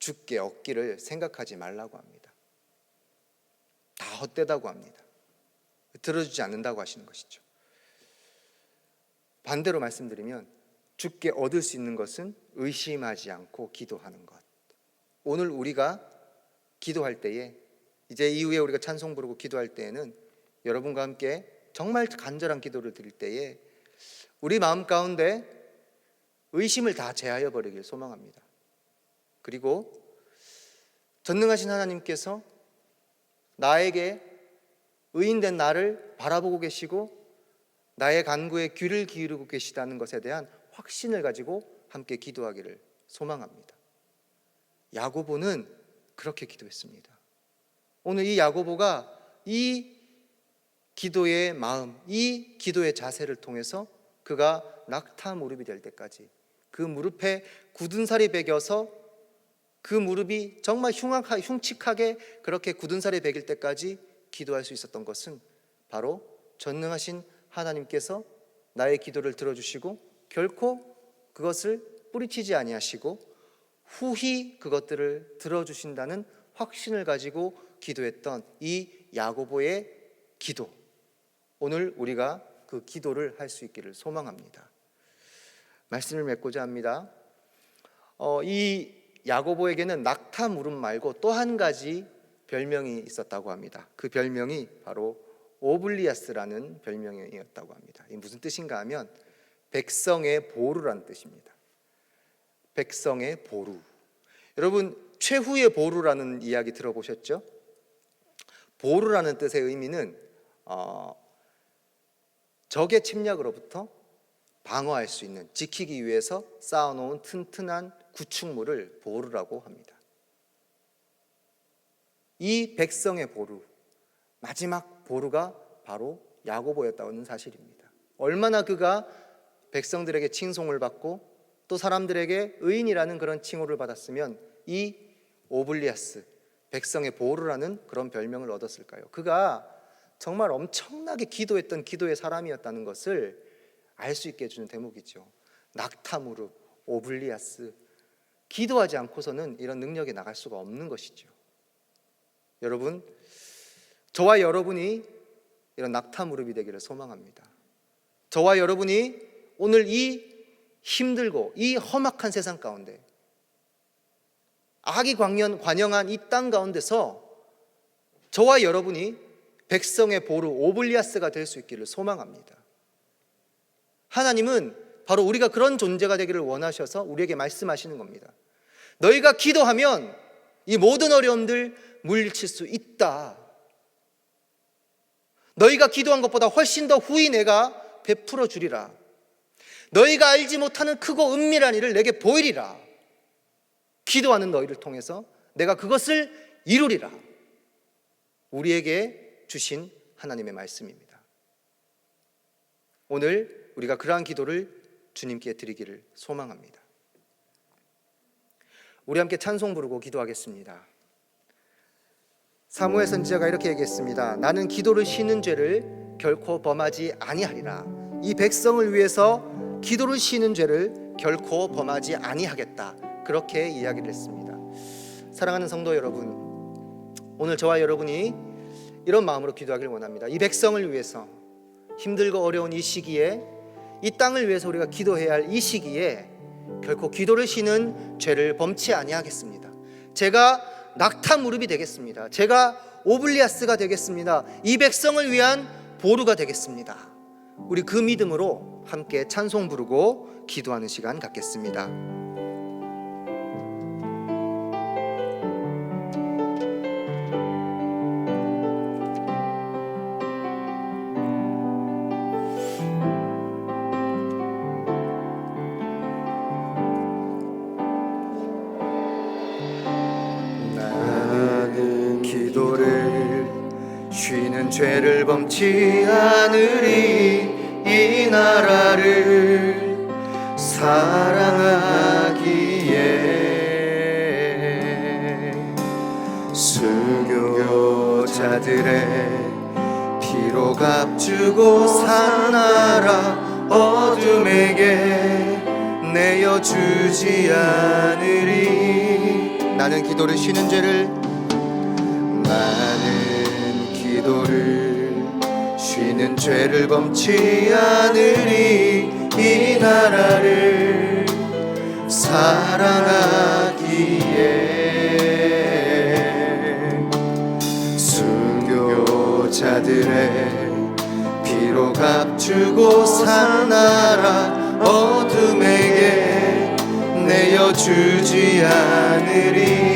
주께 얻기를 생각하지 말라고 합니다. 다 헛되다고 합니다. 들어주지 않는다고 하시는 것이죠. 반대로 말씀드리면 주께 얻을 수 있는 것은 의심하지 않고 기도하는 것. 오늘 우리가 기도할 때에, 이제 이후에 우리가 찬송 부르고 기도할 때에는 여러분과 함께 정말 간절한 기도를 드릴 때에 우리 마음 가운데 의심을 다 제하여 버리길 소망합니다. 그리고 전능하신 하나님께서 나에게 의인된 나를 바라보고 계시고 나의 간구에 귀를 기울이고 계시다는 것에 대한 확신을 가지고 함께 기도하기를 소망합니다. 야고보는 그렇게 기도했습니다. 오늘 이 야고보가 이 기도의 마음, 이 기도의 자세를 통해서 그가 낙타 무릎이 될 때까지, 그 무릎에 굳은 살이 배겨서 그 무릎이 정말 흉측하게 그렇게 굳은 살이 배길 때까지 기도할 수 있었던 것은 바로 전능하신 하나님께서 나의 기도를 들어주시고 결코 그것을 뿌리치지 아니하시고 후히 그것들을 들어주신다는 확신을 가지고 기도했던 이 야고보의 기도, 오늘 우리가 그 기도를 할 수 있기를 소망합니다. 말씀을 맺고자 합니다. 이 야고보에게는 낙타 무릎 말고 또 한 가지 별명이 있었다고 합니다. 그 별명이 바로 오블리아스라는 별명이었다고 합니다. 이게 무슨 뜻인가 하면 백성의 보루라는 뜻입니다. 백성의 보루. 여러분, 최후의 보루라는 이야기 들어보셨죠? 보루라는 뜻의 의미는 적의 침략으로부터 방어할 수 있는, 지키기 위해서 쌓아놓은 튼튼한 구축물을 보루라고 합니다. 이 백성의 보루, 마지막 보루가 바로 야고보였다는 사실입니다. 얼마나 그가 백성들에게 칭송을 받고 또 사람들에게 의인이라는 그런 칭호를 받았으면 이 오블리아스, 백성의 보루라는 그런 별명을 얻었을까요? 그가 정말 엄청나게 기도했던 기도의 사람이었다는 것을 알 수 있게 해주는 대목이죠. 낙타 무릎, 오블리아스. 기도하지 않고서는 이런 능력에 나갈 수가 없는 것이죠. 여러분, 저와 여러분이 이런 낙타 무릎이 되기를 소망합니다. 저와 여러분이 오늘 이 힘들고 이 험악한 세상 가운데, 악이 관영한 이 땅 가운데서 저와 여러분이 백성의 보루, 오블리아스가 될 수 있기를 소망합니다. 하나님은 바로 우리가 그런 존재가 되기를 원하셔서 우리에게 말씀하시는 겁니다. 너희가 기도하면 이 모든 어려움들 물리칠 수 있다. 너희가 기도한 것보다 훨씬 더 후히 내가 베풀어 주리라. 너희가 알지 못하는 크고 은밀한 일을 내게 보이리라. 기도하는 너희를 통해서 내가 그것을 이루리라. 우리에게 주신 하나님의 말씀입니다. 오늘 우리가 그러한 기도를 주님께 드리기를 소망합니다. 우리 함께 찬송 부르고 기도하겠습니다. 사무엘 선지자가 이렇게 얘기했습니다. 나는 기도를 쉬는 죄를 결코 범하지 아니하리라. 이 백성을 위해서 기도를 쉬는 죄를 결코 범하지 아니하겠다. 그렇게 이야기를 했습니다. 사랑하는 성도 여러분, 오늘 저와 여러분이 이런 마음으로 기도하기를 원합니다. 이 백성을 위해서, 힘들고 어려운 이 시기에, 이 땅을 위해서 우리가 기도해야 할 이 시기에 결코 기도를 쉬는 죄를 범치 아니하겠습니다. 제가 낙타 무릎이 되겠습니다. 제가 오블리아스가 되겠습니다. 이 백성을 위한 보루가 되겠습니다. 우리 그 믿음으로 함께 찬송 부르고 기도하는 시간 갖겠습니다. 쉬는 죄를 범치 않으리. 이 나라를 사랑하기에 순교자들의 피로 값주고 산 나라 어둠에게 내어주지 않으리. 나는 기도를 쉬는 죄를, 나는 기도를 쉬는 죄를 범치 않으리. 이 나라를 사랑하기에 순교자들의 피로 값주고 산 나라 어둠에게 내어주지 않으리.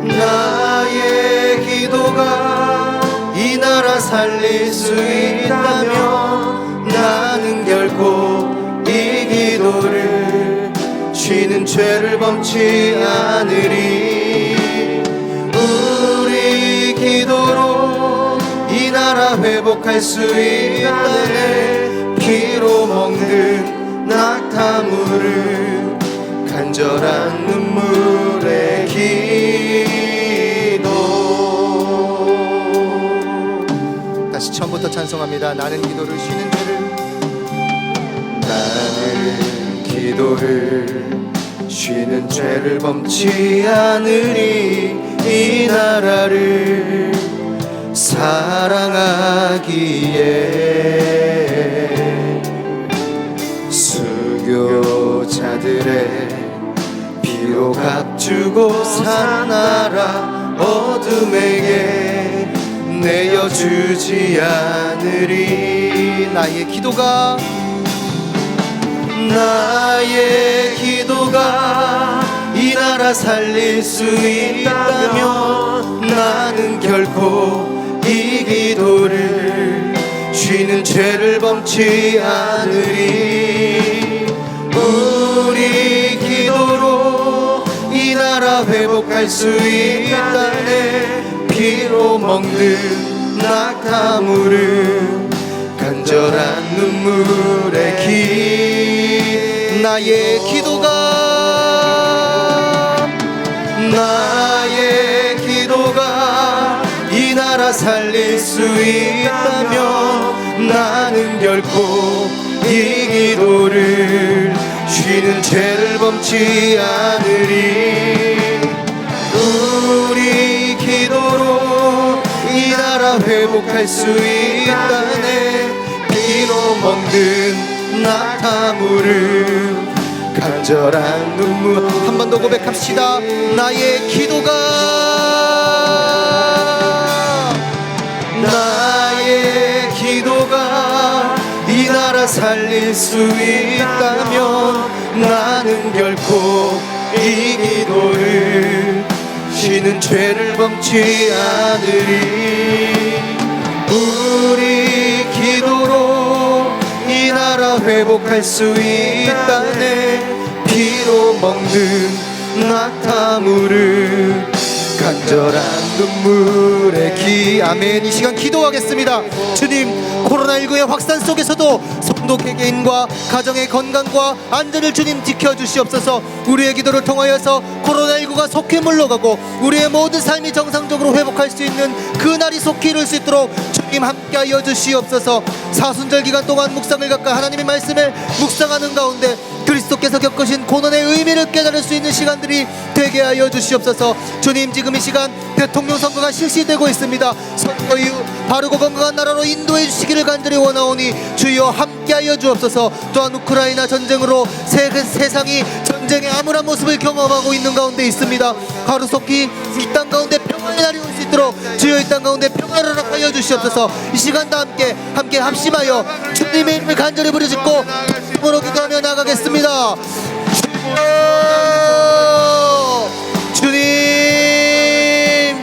나의 기도가 이 나라 살릴 수 있다면 나는 결코 이 기도를 쉬는 죄를 범치 않으리. 우리 기도를 나라 회복할 수 있다네. 피로 먹는 낙타물을 간절한 눈물의 기도. 다시 처음부터 찬송합니다. 나는 기도를 쉬는 죄를, 나는 기도를 쉬는 죄를 범치 않으리. 이 나라를 사랑하기에 수교자들의 피로 값주고 산 나라 어둠에게 내어주지 않으리. 나의 기도가 이 나라 살릴 수 있다면 나는 결코 이 기도를 쉬는 죄를 범치 않으리. 우리 기도로 이 나라 회복할 수 있다네. 피로 먹는 낙타물을 간절한 눈물의 기. 나의 기도가 이 나라 살릴 수 있다면 나는 결코 이 기도를 쉬는 죄를 범치 않으리. 우리 기도로 이 나라 회복할 수 있다네. 피로 먹는 낙타물을 간절한 눈물. 한 번 더 고백합시다. 나의 기도가 이 나라 살릴 수 있다면 나는 결코 이 기도를 쉬는 죄를 범치 않으리. 우리 기도로 이 나라 회복할 수 있다네. 피로 먹는 낙타물을 간절한 눈물의 기. 아멘. 이 시간 기도하겠습니다. 주님, 코로나19의 확산 속에서도 성도 개개인과 가정의 건강과 안전을 주님 지켜주시옵소서. 우리의 기도를 통하여서 코로나19가 속히 물러가고 우리의 모든 삶이 정상적으로 회복할 수 있는 그날이 속히 이룰 수 있도록 주님 함께하여 주시옵소서. 사순절 기간 동안 묵상을 가까이 하나님의 말씀을 묵상하는 가운데 그리스도께서 겪으신 고난의 의미를 깨달을 수 있는 시간들이 되게 하여 주시옵소서. 주님, 지금 이 시간 대통령 선거가 실시되고 있습니다. 선거 이후 바르고 건강한 나라로 인도해 주시기를 간절히 원하오니 주여 함께하여 주옵소서. 또한 우크라이나 전쟁으로 세상이 전쟁의 암울한 모습을 경험하고 있는 가운데 있습니다. 하루속히 이 땅 가운데 평안의 날이 올 수 있도록 주여 이 땅 가운데 평안을 허락하여 주시옵소서. 이 시간도 함께 합심하여 주님의 이름을 간절히 부르짖고 으로 기도하며 나가겠습니다. 주님,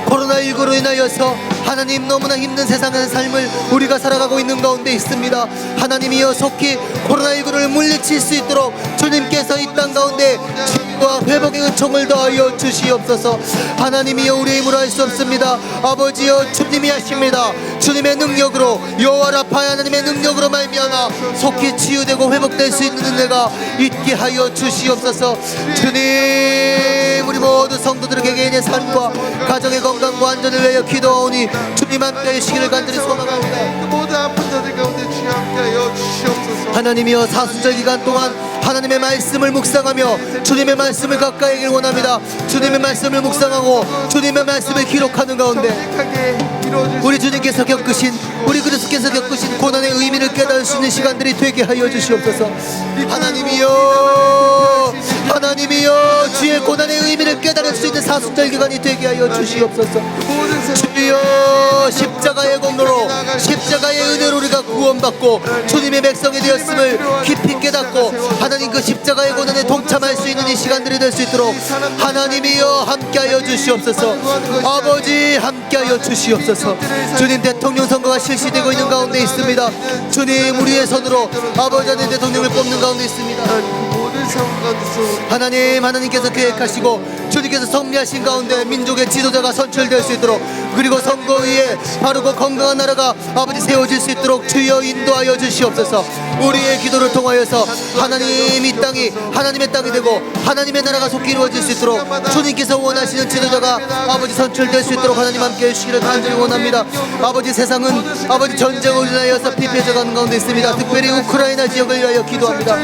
코로나19로 인하여서 하나님 너무나 힘든 세상의 삶을 우리가 살아가고 있는 가운데 있습니다. 하나님이여 속히 코로나19를 물리칠 수 있도록 주님께서 이 땅 가운데 치유와 회복의 은총을 더하여 주시옵소서. 하나님이여 우리의 힘으로 할 수 없습니다. 아버지여 주님이 하십니다. 주님의 능력으로, 여호와 라파의 하나님의 능력으로 말미암아 속히 치유되고 회복될 수 있는 은혜가 있게 하여 주시옵소서. 주님, 우리 모두 성도들의 개개인의 삶과 가정의 건강과 안전을 위하여 기도하오니 주님 함께 하시기를 간절히 소망합니다. 모든 아픈 자들 가운데 주여 함께하여 주시옵소서. 하나님이여 사순절 기간 동안 하나님의 말씀을 묵상하며 주님의 말씀을 가까이 하길 원합니다. 주님의 말씀을 묵상하고 주님의 말씀을 기록하는 가운데 우리 주님께서 겪으신, 우리 그리스도께서 겪으신 고난의 의미를 깨달을 수 있는 시간들이 되게 하여 주시옵소서. 하나님이여 주의 고난의 의미를 깨달을 수 있는 사순절 기간이 되게 하여 주시옵소서. 주여 십자가의 공로로, 십자가의 은혜로 우리가 구원받고 주님의 백성이 되었음을 깊이 깨닫고 하나님 그 십자가의 고난에 동참할 수 있는 이 시간들이 될 수 있도록 하나님이여 함께하여 주시옵소서. 아버지 함께하여 주시옵소서. 주님, 대통령 선거가 실시되고 있는 가운데 있습니다. 주님, 우리의 손으로 아버지 하나님 대통령을 뽑는 가운데 있습니다. 하나님께서 계획하시고 주님께서 섭리하신 가운데 민족의 지도자가 선출될 수 있도록 그리고 선거위에 바르고 건강한 나라가 아버지 세워질 수 있도록 주여 인도하여 주시옵소서. 우리의 기도를 통하여서 하나님 이 땅이 하나님의 땅이 되고 하나님의 나라가 속히 이루어질 수 있도록 주님께서 원하시는 지도자가 아버지 선출될 수 있도록 하나님 함께 해주시기를 간절히 원합니다. 아버지 세상은 아버지 전쟁을 인하여서 피폐해져가는 가운데 있습니다. 특별히 우크라이나 지역을 위하여 기도합니다.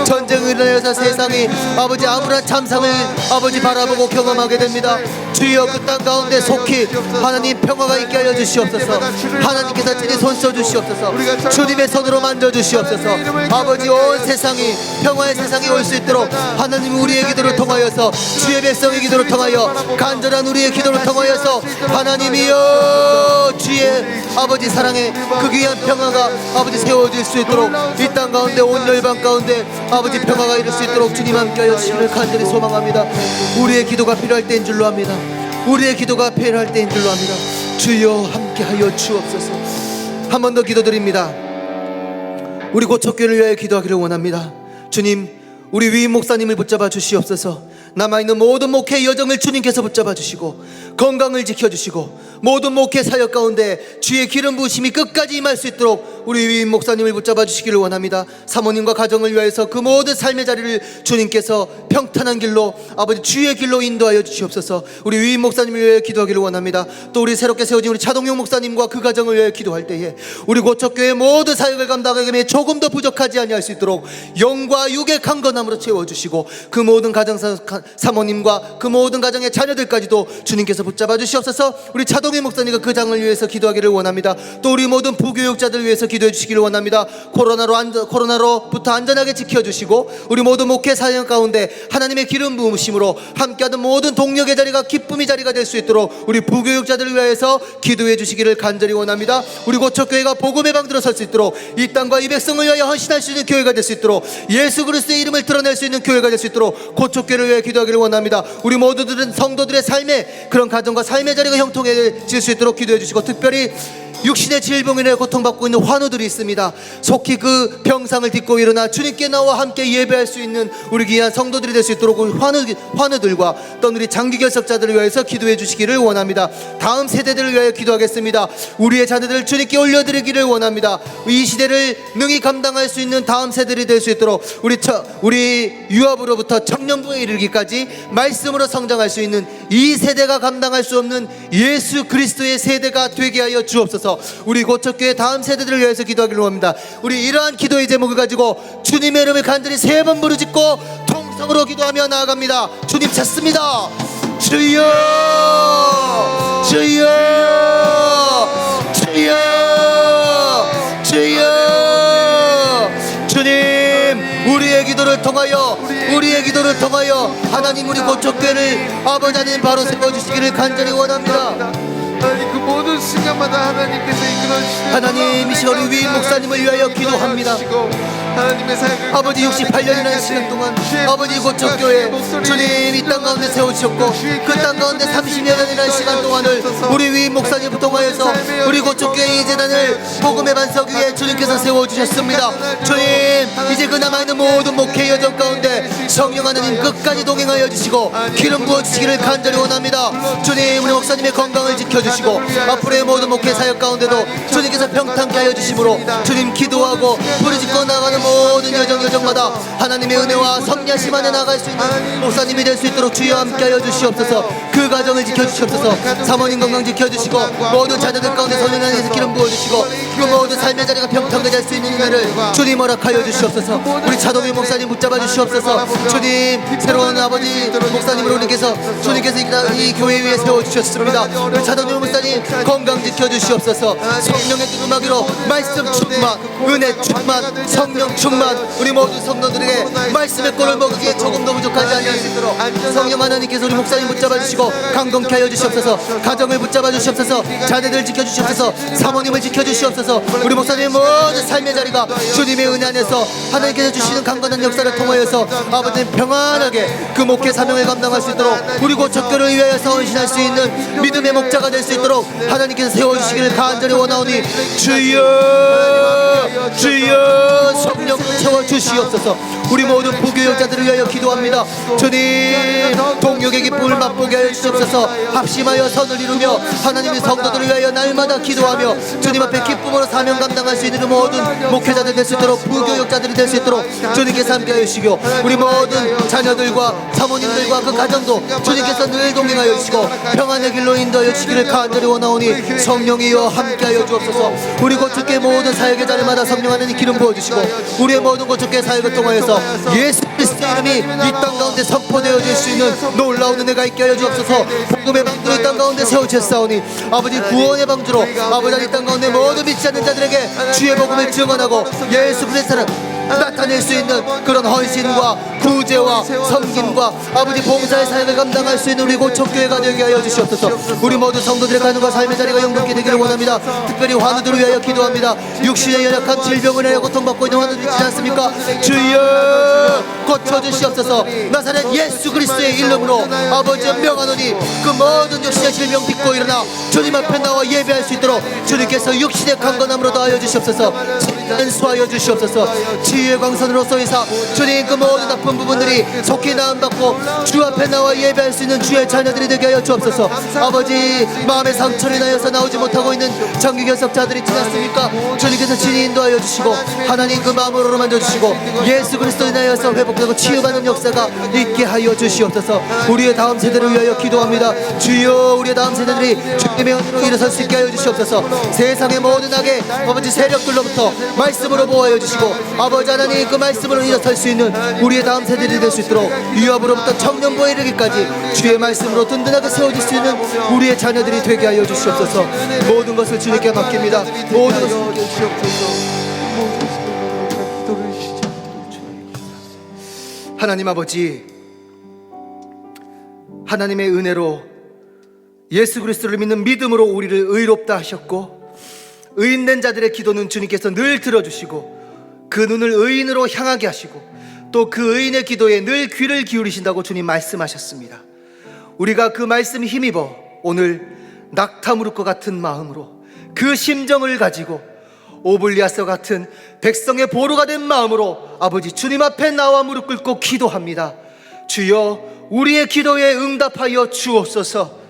전쟁을 인하여서 세상이 아버지 아무런 참상을 아버지 바라보고 경험하게 됩니다. 주여 그 땅 가운데 속히 하나님 평화가 있게 하여 주시옵소서. 하나님께서 친히 손 써주시옵소서. 주님의 손으로 만져주시옵소서. 아버지 온 세상이 평화의 세상이 올 수 있도록 하나님 우리의 기도를 통하여서 주의 백성의 기도를 통하여 간절한 우리의 기도를 통하여서 하나님이여 주의 아버지 사랑의 그 귀한 평화가 아버지 세워질 수 있도록 이 땅 가운데 온 열방 가운데 아버지 평화가 이룰 수 있도록 주님 함께하여 주시기를 간절히 소망합니다. 우리의 기도가 필요할 때인 줄로 합니다. 우리의 기도가 필요할 때인 줄로 합니다. 주여 함께하여 주옵소서. 한 번 더 기도드립니다. 우리 고척교회를 위하여 기도하기를 원합니다. 주님, 우리 위임 목사님을 붙잡아 주시옵소서. 남아있는 모든 목회 여정을 주님께서 붙잡아 주시고 건강을 지켜주시고 모든 목회 사역 가운데 주의 기름 부으심이 끝까지 임할 수 있도록 우리 위임 목사님을 붙잡아 주시기를 원합니다. 사모님과 가정을 위하여서 그 모든 삶의 자리를 주님께서 평탄한 길로 아버지 주의 길로 인도하여 주시옵소서. 우리 위임 목사님을 위하여 기도하기를 원합니다. 또 우리 새롭게 세워진 우리 차동용 목사님과 그 가정을 위하여 기도할 때에 우리 고척교회 모든 사역을 감당하기 위해 조금 더 부족하지 아니할 수 있도록 영과 육의 강건함으로 채워주시고 그 모든 가정 사모님과 그 모든 가정의 자녀들까지도 주님께서 붙잡아 주시옵소서. 우리 차동희 목사님과 그 장을 위해서 기도하기를 원합니다. 또 우리 모든 부교육자들 위해서 기도해 주시기를 원합니다. 코로나로부터 안전하게 지켜주시고 우리 모든 목회 사역 가운데 하나님의 기름 부으심으로 함께하던 모든 동력의 자리가 기쁨의 자리가 될 수 있도록 우리 부교육자들을 위해서 기도해 주시기를 간절히 원합니다. 우리 고척교회가 복음의 방 들어설 수 있도록 이 땅과 이 백성을 위하여 헌신할 수 있는 교회가 될 수 있도록 예수 그리스도의 이름을 드러낼 수 있는 교회가 될 수 있도록 고척교회를 위해 기도하기를 원합니다. 우리 모두들은 성도들의 삶에 그런 가정과 삶의 자리가 형통해질 수 있도록 기도해 주시고 특별히 육신의 질병으로 고통받고 있는 환우들이 있습니다. 속히 그 병상을 딛고 일어나 주님께 나와 함께 예배할 수 있는 우리 귀한 성도들이 될 수 있도록 환우들과 또 우리 장기 결석자들을 위해서 기도해 주시기를 원합니다. 다음 세대들을 위하여 기도하겠습니다. 우리의 자녀들을 주님께 올려드리기를 원합니다. 이 시대를 능히 감당할 수 있는 다음 세대들이 될 수 있도록 우리 유아부로부터 청년부에 이르기까지 말씀으로 성장할 수 있는 이 세대가 감당할 수 없는 예수 그리스도의 세대가 되게 하여 주옵소서. 우리 고척교회 다음 세대들을 위해서 기도하기를 원합니다. 우리 이러한 기도의 제목을 가지고 주님의 이름을 간절히 3번 부르짖고 통성으로 기도하며 나아갑니다. 주님 찾습니다. 주여 주여 주여 주여. 주님 우리의 기도를 통하여 하나님 우리 고척교회를 아버지 하나님 바로 세워주시기를 간절히 원합니다. 하나님 그 모든 순간마다 하나님께서 이끌어 주시는 하나님 이 시간 우리 위임 목사님을 위하여 기도합니다. 하나님의 사역을 아버지 68년이라는 시간 동안 아버지 고척교회 주님 이 땅 가운데 세우셨고 그 땅 가운데 30년이라는 시간 동안을 우리 위임 목사님을 통하여서 우리 고척교회 이 재단을 복음의 반석 위에 주님께서 세워주셨습니다. 주님 이제 그 남아있는 모든 목회 여정 가운데 성령 하나님 끝까지 동행하여 주시고 기름 부어주시기를 간절히 원합니다. 주님 우리 목사님의 건강을 지켜주시고 앞으로의 모든 목회 사역 가운데도 주님께서 평탄케 하여 주심으로 주님 기도하고 부르짖고 나가는 모든 여정마다 하나님의 은혜와 섭리하심 안에 나갈 수 있는 목사님이 될 수 있도록 주여 함께하여 주시옵소서. 그 가정을 지켜주시옵소서. 사모님 건강 지켜주시고 모든 자녀들 가운데 성령 안에서 기름 부어주시고 그 모든 삶의 자리가 평탄하게 될 수 있는 은혜를 주님 허락하여 주시옵소서. 우리 차동희 목사님 붙잡아 주시옵소서. 주님 새로운 아버지 목사님으로 주님께서 이 교회 위에 세워주셨습니다. 우리 차동희 목사님 건강 지켜주시옵소서. 성령의 두루마기로 말씀 충만 은혜 충만 성령 충만 우리 모든 성도들에게 말씀의 꼴을 먹기에 조금도 부족하지 않을 수 있도록 성령 하나님께서 우리 목사님 붙잡아 주시고 강건케 하여 주시옵소서. 가정을 붙잡아 주시옵소서. 자녀들 지켜주시옵소서. 사모님을 지켜주시옵소서. 우리 목사님의 모든 삶의 자리가 주님의 은혜 안에서 하나님께서 주시는 강건한 역사를 통하여서 아버지 하나님 평안하게 그 목회 사명을 감당할 수 있도록 우리 고척교를 위하여 헌신할 수 있는 믿음의 목자가 될 수 있도록 하나님께서 세워주시기를 간절히 원하오니 주여 주여 성령 채워주시옵소서. 우리 모든 부교역자들을 위하여 기도합니다. 주님 동역의 기쁨을 맛보게 하여 주옵소서. 합심하여 선을 이루며 하나님의 성도들을 위하여 날마다 기도하며 주님 앞에 기쁨으로 사명 감당할 수 있는 모든 목회자들 될 수 있도록 부교역자들이 될 수 있도록 주님께서 함께하여 주시고 우리 모든 자녀들과 사모님들과 그 가정도 주님께서 늘 동행하여 주시고 평안의 길로 인도하여 주시기를 간절히 원하오니 성령이여 함께하여 주옵소서. 우리 고척교회 모든 사역의 자리마다 성령 하나님 기름 부어주시고 우리의 모든 고척교회 사역을 통하여서 예수 그리스도의 이름이 이 땅 가운데 선포되어질 수 있는 놀라운 은혜가 있게 하여 주옵소서. 복음의 방주로 이 땅 가운데 세워주셨사오니 아버지 구원의 방주로 아버지 이 땅 가운데 모든 믿지 않는 자들에게 주의 복음을 증언하고 예수 그리스도를 나타낼 수 있는 그런 헌신과 구제와 섬김과 아버지 봉사의 사역을 감당할 수 있는 우리 고척교회가 되게 하여 주시옵소서. 우리 모두 성도들의 가능과 삶의 자리가 영광케 되기를 원합니다. 특별히 환우들을 위하여 기도합니다. 육신의 연약함 질병을 인하여 고통받고 있는 환우들 있지 않습니까? 주여 고쳐주시옵소서. 나사렛 예수 그리스도의 이름으로 아버지 명하노니 그 모든 육신의 질병 딛고 일어나 주님 앞에 나와 예배할 수 있도록 주님께서 육신의 강건함으로 더하여 주시옵소서. 안수하여 주시옵소서. 치유의 광선으로 쏘이사 주님 그 모든 나쁜 부분들이 속히 나음받고 주 앞에 나와 예배할 수 있는 주의 자녀들이 되게 하여 주옵소서. 아버지 마음의 상처를 인하여서 나오지 못하고 있는 장기결석자들이 있지 않습니까? 주님께서 친히 인도하여 주시고 하나님 그 마음으로 만져주시고 예수 그리스도 인하여서 회복되고 치유받는 역사가 있게 하여 주시옵소서. 우리의 다음 세대를 위하여 기도합니다. 주여 우리의 다음 세대들이 주님의 은혜로 일어설 수 있게 하여 주시옵소서. 세상의 모든 악의 아버지 세력들로부터 말씀으로 보호하여 주시고 아버지 하나님 그 말씀으로 일어설 수 있는 우리의 다음 세대들이 될 수 있도록 위협으로부터 청년부에 이르기까지 주의 말씀으로 든든하게 세워질 수 있는 우리의 자녀들이 되게 하여 주시옵소서. 모든 것을 주님께 맡깁니다. 모든 것을 주님께 주시옵소서. 하나님 아버지 하나님의 은혜로 예수 그리스도를 믿는 믿음으로 우리를 의롭다 하셨고 의인된 자들의 기도는 주님께서 늘 들어주시고 그 눈을 의인으로 향하게 하시고 또 그 의인의 기도에 늘 귀를 기울이신다고 주님 말씀하셨습니다. 우리가 그 말씀 힘입어 오늘 낙타무릎과 같은 마음으로 그 심정을 가지고 오블리아서 같은 백성의 보루가 된 마음으로 아버지 주님 앞에 나와 무릎 꿇고 기도합니다. 주여 우리의 기도에 응답하여 주옵소서.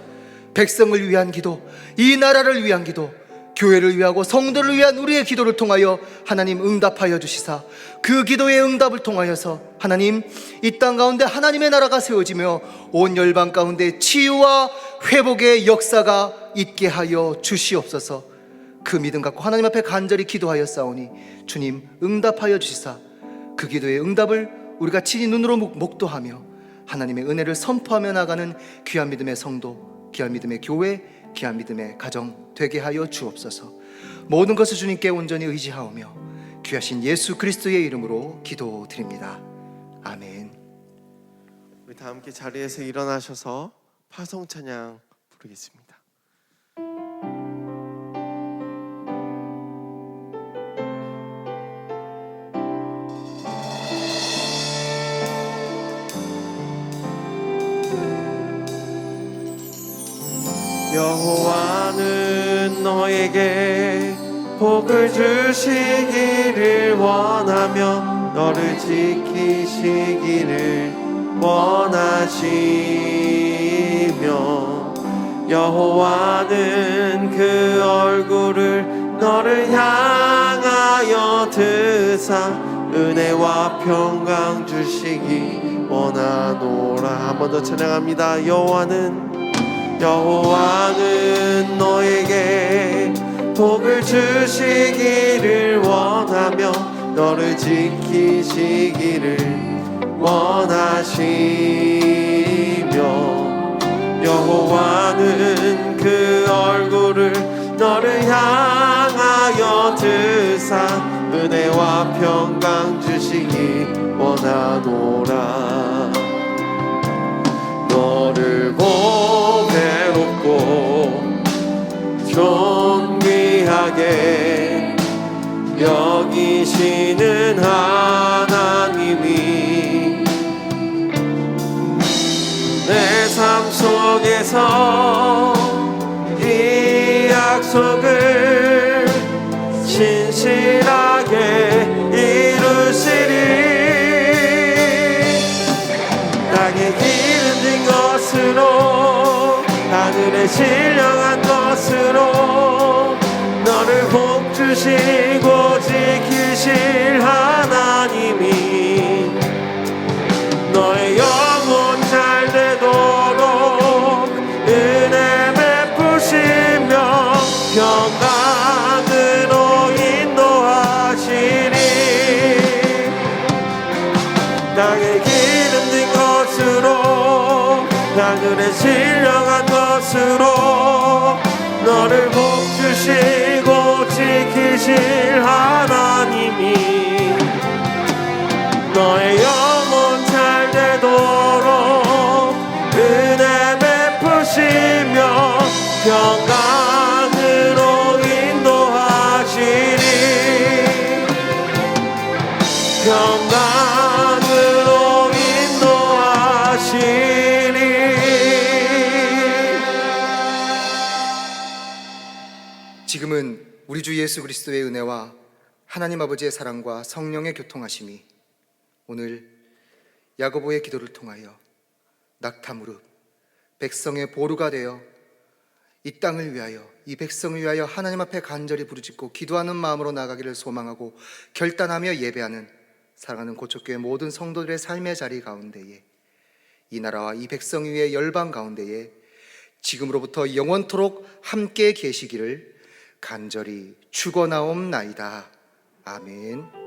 백성을 위한 기도, 이 나라를 위한 기도, 교회를 위하고 성도를 위한 우리의 기도를 통하여 하나님 응답하여 주시사 그 기도의 응답을 통하여서 하나님 이 땅 가운데 하나님의 나라가 세워지며 온 열방 가운데 치유와 회복의 역사가 있게 하여 주시옵소서. 그 믿음 갖고 하나님 앞에 간절히 기도하였사오니 주님 응답하여 주시사 그 기도의 응답을 우리가 친히 눈으로 목도하며 하나님의 은혜를 선포하며 나가는 귀한 믿음의 성도, 귀한 믿음의 교회, 귀한 믿음의 가정 되게 하여 주옵소서. 모든 것을 주님께 온전히 의지하오며 귀하신 예수 그리스도의 이름으로 기도드립니다. 아멘. 우리 다 함께 자리에서 일어나셔서 파송 찬양 부르겠습니다. 여호와는 너에게 복을 주시기를 원하며 너를 지키시기를 원하시며 여호와는 그 얼굴을 너를 향하여 드사 은혜와 평강 주시기 원하노라. 한 번 더 찬양합니다. 여호와는 너에게 복을 주시기를 원하며 너를 지키시기를 원하시며 여호와는 그 얼굴을 너를 향하여 드사 은혜와 평강 주시기 원하노라. 너를 보배롭고 존귀하게 여기시는 하나님이 위해서 이 약속을 신실하게 이루시리. 땅에 기름진 것으로 하늘에 신령한 것으로 너를 복주시고 지키실 하나님이 너의 영혼 잘 되도록 은혜 베푸시며 평강으로 인도하시리. 땅에 기름진 것으로 하늘에 신령한 것으로 너를 복주시고 지키실 하나님이 너의 영혼 잘 되도록 은혜 베푸시며 평강으로 인도하시리. 평강으로 인도하시리. 지금은 우리 주 예수 그리스도의 은혜와 하나님 아버지의 사랑과 성령의 교통하심이 오늘 야고보의 기도를 통하여 낙타무릎 백성의 보루가 되어 이 땅을 위하여, 이 백성을 위하여 하나님 앞에 간절히 부르짖고 기도하는 마음으로 나가기를 소망하고 결단하며 예배하는 사랑하는 고척교회 모든 성도들의 삶의 자리 가운데에 이 나라와 이 백성 위의 열방 가운데에 지금으로부터 영원토록 함께 계시기를 간절히 축원하옵나이다. 아멘.